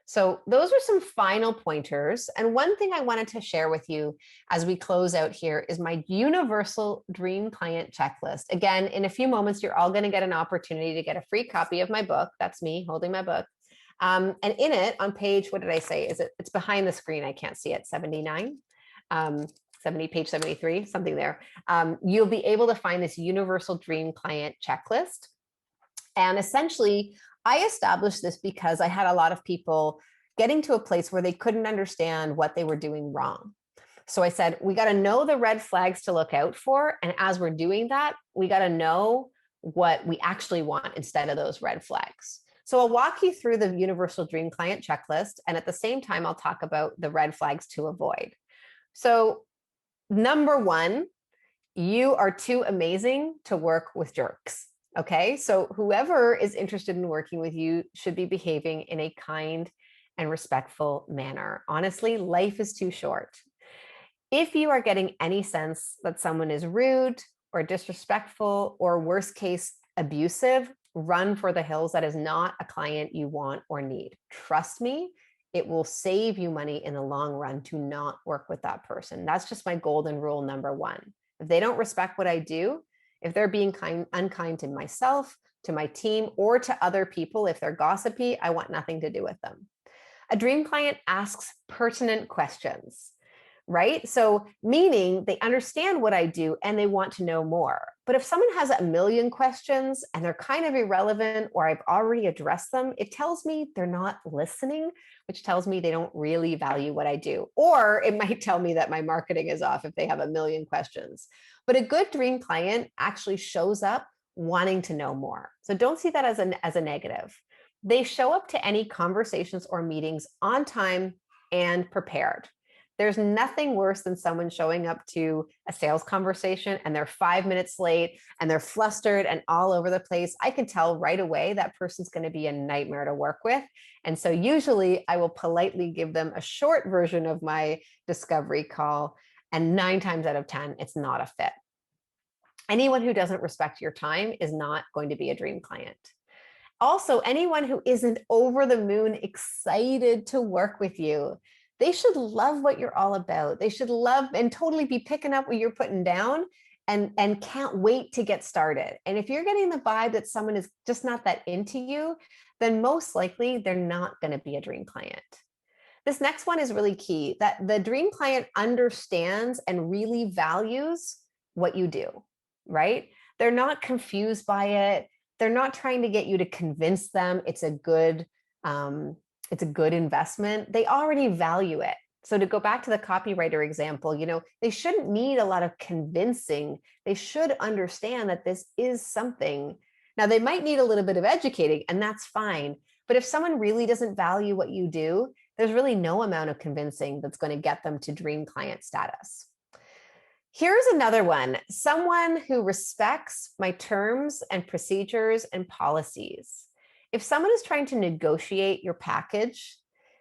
S2: So those are some final pointers. And one thing I wanted to share with you as we close out here is my universal dream client checklist. Again, in a few moments, you're all going to get an opportunity to get a free copy of my book. That's me holding my book. And in it, on page, what did I say? It's behind the screen. I can't see it. 79, 70, page 73, something there. You'll be able to find this universal dream client checklist. And essentially, I established this because I had a lot of people getting to a place where they couldn't understand what they were doing wrong. So I said, we got to know the red flags to look out for. And as we're doing that, we got to know what we actually want instead of those red flags. So I'll walk you through the universal dream client checklist. And at the same time, I'll talk about the red flags to avoid. So number one, you are too amazing to work with jerks. Okay, so whoever is interested in working with you should be behaving in a kind and respectful manner. Honestly, life is too short. If you are getting any sense that someone is rude or disrespectful or worst case abusive, run for the hills. That is not a client you want or need. Trust me, it will save you money in the long run to not work with that person. That's just my golden rule number one. If they don't respect what I do, if they're being unkind to myself, to my team, or to other people, if they're gossipy, I want nothing to do with them. A dream client asks pertinent questions, right? So meaning they understand what I do and they want to know more. But if someone has a million questions and they're kind of irrelevant, or I've already addressed them, it tells me they're not listening, which tells me they don't really value what I do. Or it might tell me that my marketing is off if they have a million questions. But a good dream client actually shows up wanting to know more. So don't see that as a negative. They show up to any conversations or meetings on time and prepared. There's nothing worse than someone showing up to a sales conversation and they're 5 minutes late and they're flustered and all over the place. I can tell right away that person's going to be a nightmare to work with. And so usually I will politely give them a short version of my discovery call. And 9 times out of 10, it's not a fit. Anyone who doesn't respect your time is not going to be a dream client. Also, anyone who isn't over the moon excited to work with you, they should love what you're all about. They should love and totally be picking up what you're putting down and can't wait to get started. And if you're getting the vibe that someone is just not that into you, then most likely they're not going to be a dream client. This next one is really key, that the dream client understands and really values what you do, right? They're not confused by it. They're not trying to get you to convince them it's a good investment. They already value it. So to go back to the copywriter example, they shouldn't need a lot of convincing. They should understand that this is something. Now, they might need a little bit of educating, and that's fine. But if someone really doesn't value what you do, there's really no amount of convincing that's going to get them to dream client status. Here's another one, someone who respects my terms and procedures and policies. If someone is trying to negotiate your package,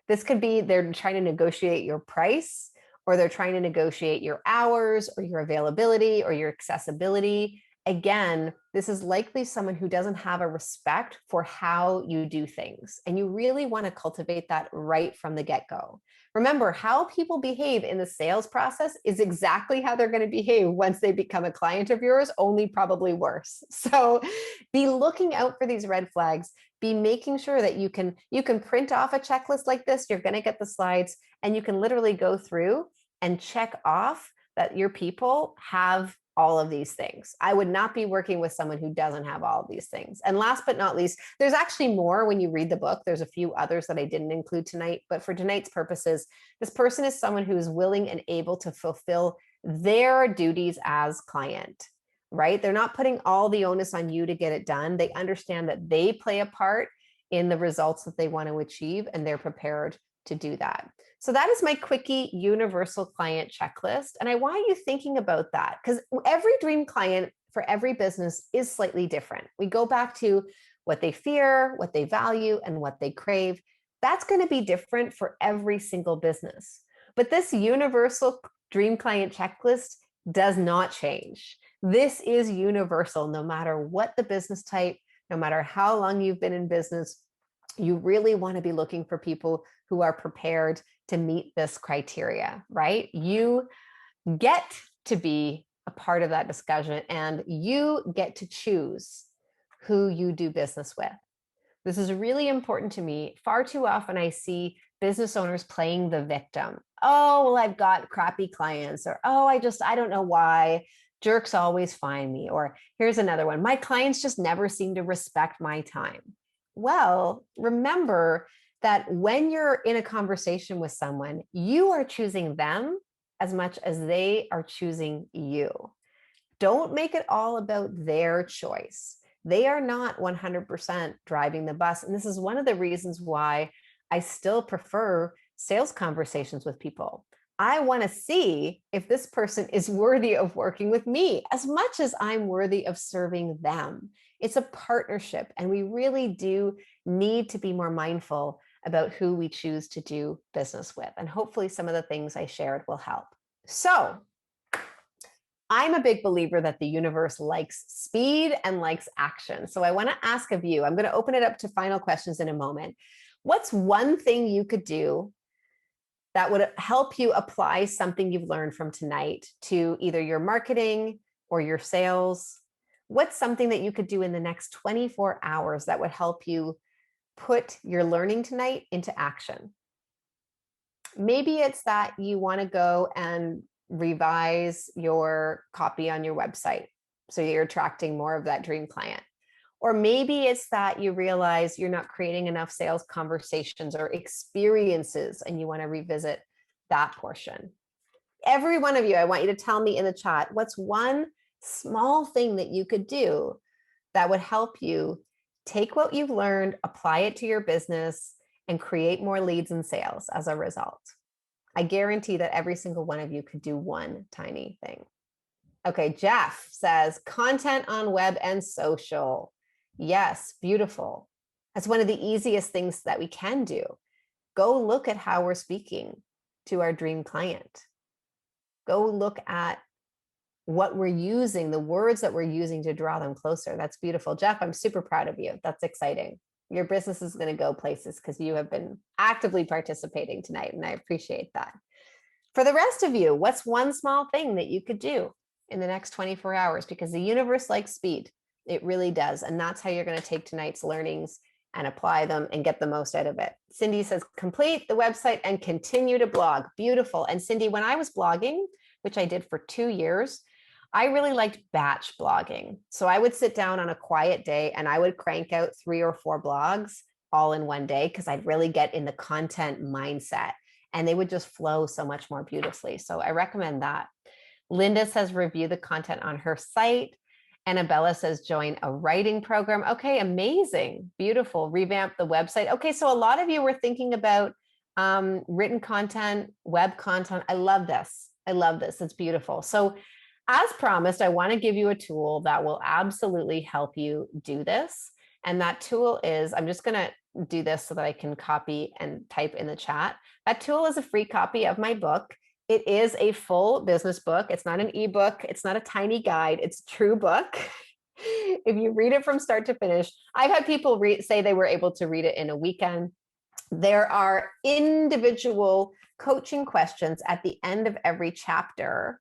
S2: this could be they're trying to negotiate your price, or they're trying to negotiate your hours or your availability or your accessibility. Again, this is likely someone who doesn't have a respect for how you do things. And you really want to cultivate that right from the get-go. Remember, how people behave in the sales process is exactly how they're going to behave once they become a client of yours, only probably worse. So be looking out for these red flags. Be making sure that you can print off a checklist like this. You're going to get the slides, and you can literally go through and check off that your people have all of these things. I would not be working with someone who doesn't have all of these things. And last but not least, there's actually more when you read the book. There's a few others that I didn't include tonight, but for tonight's purposes, this person is someone who is willing and able to fulfill their duties as client, right? They're not putting all the onus on you to get it done. They understand that they play a part in the results that they want to achieve, and they're prepared to do that. So that is my quickie universal client checklist. And I want you thinking about that because every dream client for every business is slightly different. We go back to what they fear, what they value, and what they crave. That's going to be different for every single business. But this universal dream client checklist does not change. This is universal no matter what the business type, no matter how long you've been in business. You really want to be looking for people who are prepared to meet this criteria, right? You get to be a part of that discussion and you get to choose who you do business with. This is really important to me. Far too often I see business owners playing the victim. Oh, well, I've got crappy clients, or, oh, I don't know why. Jerks always find me. Or here's another one. My clients just never seem to respect my time. Well, remember that when you're in a conversation with someone, you are choosing them as much as they are choosing you. Don't make it all about their choice. They are not 100% driving the bus. And this is one of the reasons why I still prefer sales conversations with people. I want to see if this person is worthy of working with me as much as I'm worthy of serving them. It's a partnership, and we really do need to be more mindful about who we choose to do business with. And hopefully some of the things I shared will help. So I'm a big believer that the universe likes speed and likes action. So I want to ask of you, I'm going to open it up to final questions in a moment. What's one thing you could do that would help you apply something you've learned from tonight to either your marketing or your sales? What's something that you could do in the next 24 hours that would help you put your learning tonight into action? Maybe it's that you want to go and revise your copy on your website so you're attracting more of that dream client. Or maybe it's that you realize you're not creating enough sales conversations or experiences and you want to revisit that portion. Every one of you, I want you to tell me in the chat, what's one small thing that you could do that would help you take what you've learned, apply it to your business, and create more leads and sales as a result? I guarantee that every single one of you could do one tiny thing. Okay, Jeff says content on web and social. Yes, beautiful. That's one of the easiest things that we can do. Go look at how we're speaking to our dream client. Go look at what we're using, the words that we're using to draw them closer. That's beautiful. Jeff, I'm super proud of you. That's exciting. Your business is going to go places because you have been actively participating tonight, and I appreciate that. For the rest of you, what's one small thing that you could do in the next 24 hours? Because the universe likes speed. It really does. And that's how you're going to take tonight's learnings and apply them and get the most out of it. Cindy says, complete the website and continue to blog. Beautiful. And Cindy, when I was blogging, which I did for 2 years, I really liked batch blogging. So I would sit down on a quiet day and I would crank out 3 or 4 blogs all in one day because I'd really get in the content mindset and they would just flow so much more beautifully. So I recommend that. Linda says, review the content on her site. Annabella says, join a writing program. Okay, amazing. Beautiful. Revamp the website. Okay, so a lot of you were thinking about written content, web content. I love this. I love this. It's beautiful. So as promised, I want to give you a tool that will absolutely help you do this. And that tool is, I'm just going to do this so that I can copy and type in the chat. That tool is a free copy of my book. It is a full business book. It's not an ebook. It's not a tiny guide. It's a true book. If you read it from start to finish, I've had people say they were able to read it in a weekend. There are individual coaching questions at the end of every chapter.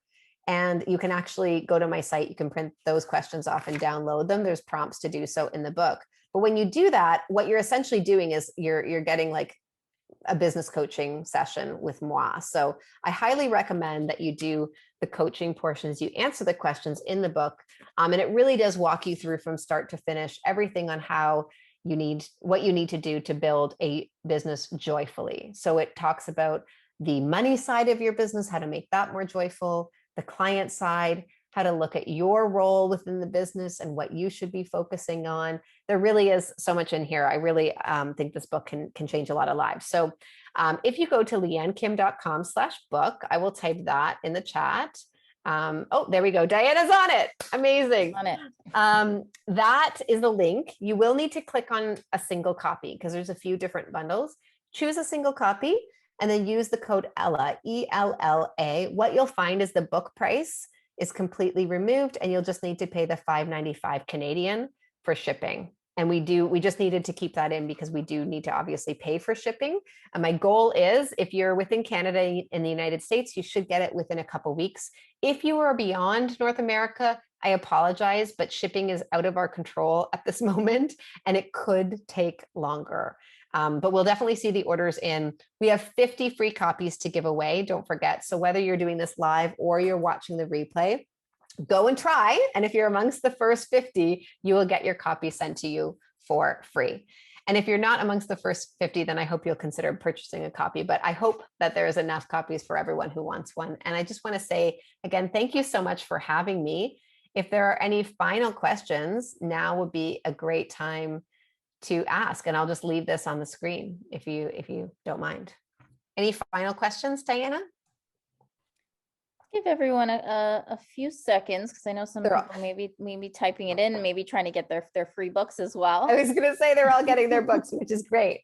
S2: And you can actually go to my site. You can print those questions off and download them. There's prompts to do so in the book. But when you do that, what you're essentially doing is you're getting like a business coaching session with moi. So I highly recommend that you do the coaching portions. You answer the questions in the book. And it really does walk you through from start to finish, everything on how what you need to do to build a business joyfully. So it talks about the money side of your business, how to make that more joyful, the client side, how to look at your role within the business and what you should be focusing on. There really is so much in here. I really think this book can change a lot of lives. So if you go to leannekim.com/book, I will type that in the chat. Oh, there we go. Diana's on it. Amazing.
S1: On it.
S2: That is the link. You will need to click on a single copy because there's a few different bundles. Choose a single copy and then use the code ELLA, ELLA. What you'll find is the book price is completely removed and you'll just need to pay the $5.95 Canadian for shipping. And we just needed to keep that in because we do need to obviously pay for shipping. And my goal is if you're within Canada in the United States, you should get it within a couple weeks. If you are beyond North America, I apologize, but shipping is out of our control at this moment and it could take longer. But we'll definitely see the orders in. We have 50 free copies to give away, don't forget. So whether you're doing this live or you're watching the replay, go and try. And if you're amongst the first 50, you will get your copy sent to you for free. And if you're not amongst the first 50, then I hope you'll consider purchasing a copy. But I hope that there is enough copies for everyone who wants one. And I just want to say, again, thank you so much for having me. If there are any final questions, now would be a great time to ask. And I'll just leave this on the screen if you don't mind. Any final questions, Diana?
S1: Give everyone a few seconds because I know some people maybe typing it in, maybe trying to get their free books as well.
S2: I was going to say they're all getting their books, which is great,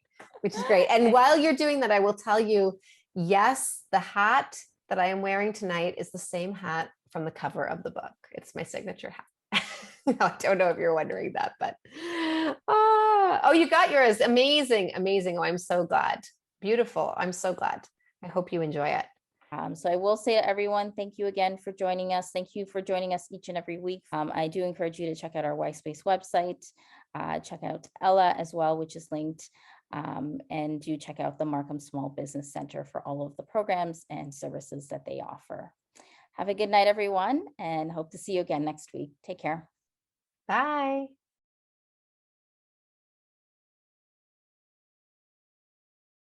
S2: And while you're doing that, I will tell you, yes, the hat that I am wearing tonight is the same hat from the cover of the book. It's my signature hat. I don't know if you're wondering that, but oh, you got yours. Amazing. Oh, I'm so glad. Beautiful. I'm so glad. I hope you enjoy it.
S1: So I will say to everyone, thank you again for joining us. Thank you for joining us each and every week. I do encourage you to check out our Yspace website, check out Ella as well, which is linked, and do check out the Markham Small Business Center for all of the programs and services that they offer. Have a good night, everyone, and hope to see you again next week. Take care.
S2: Bye.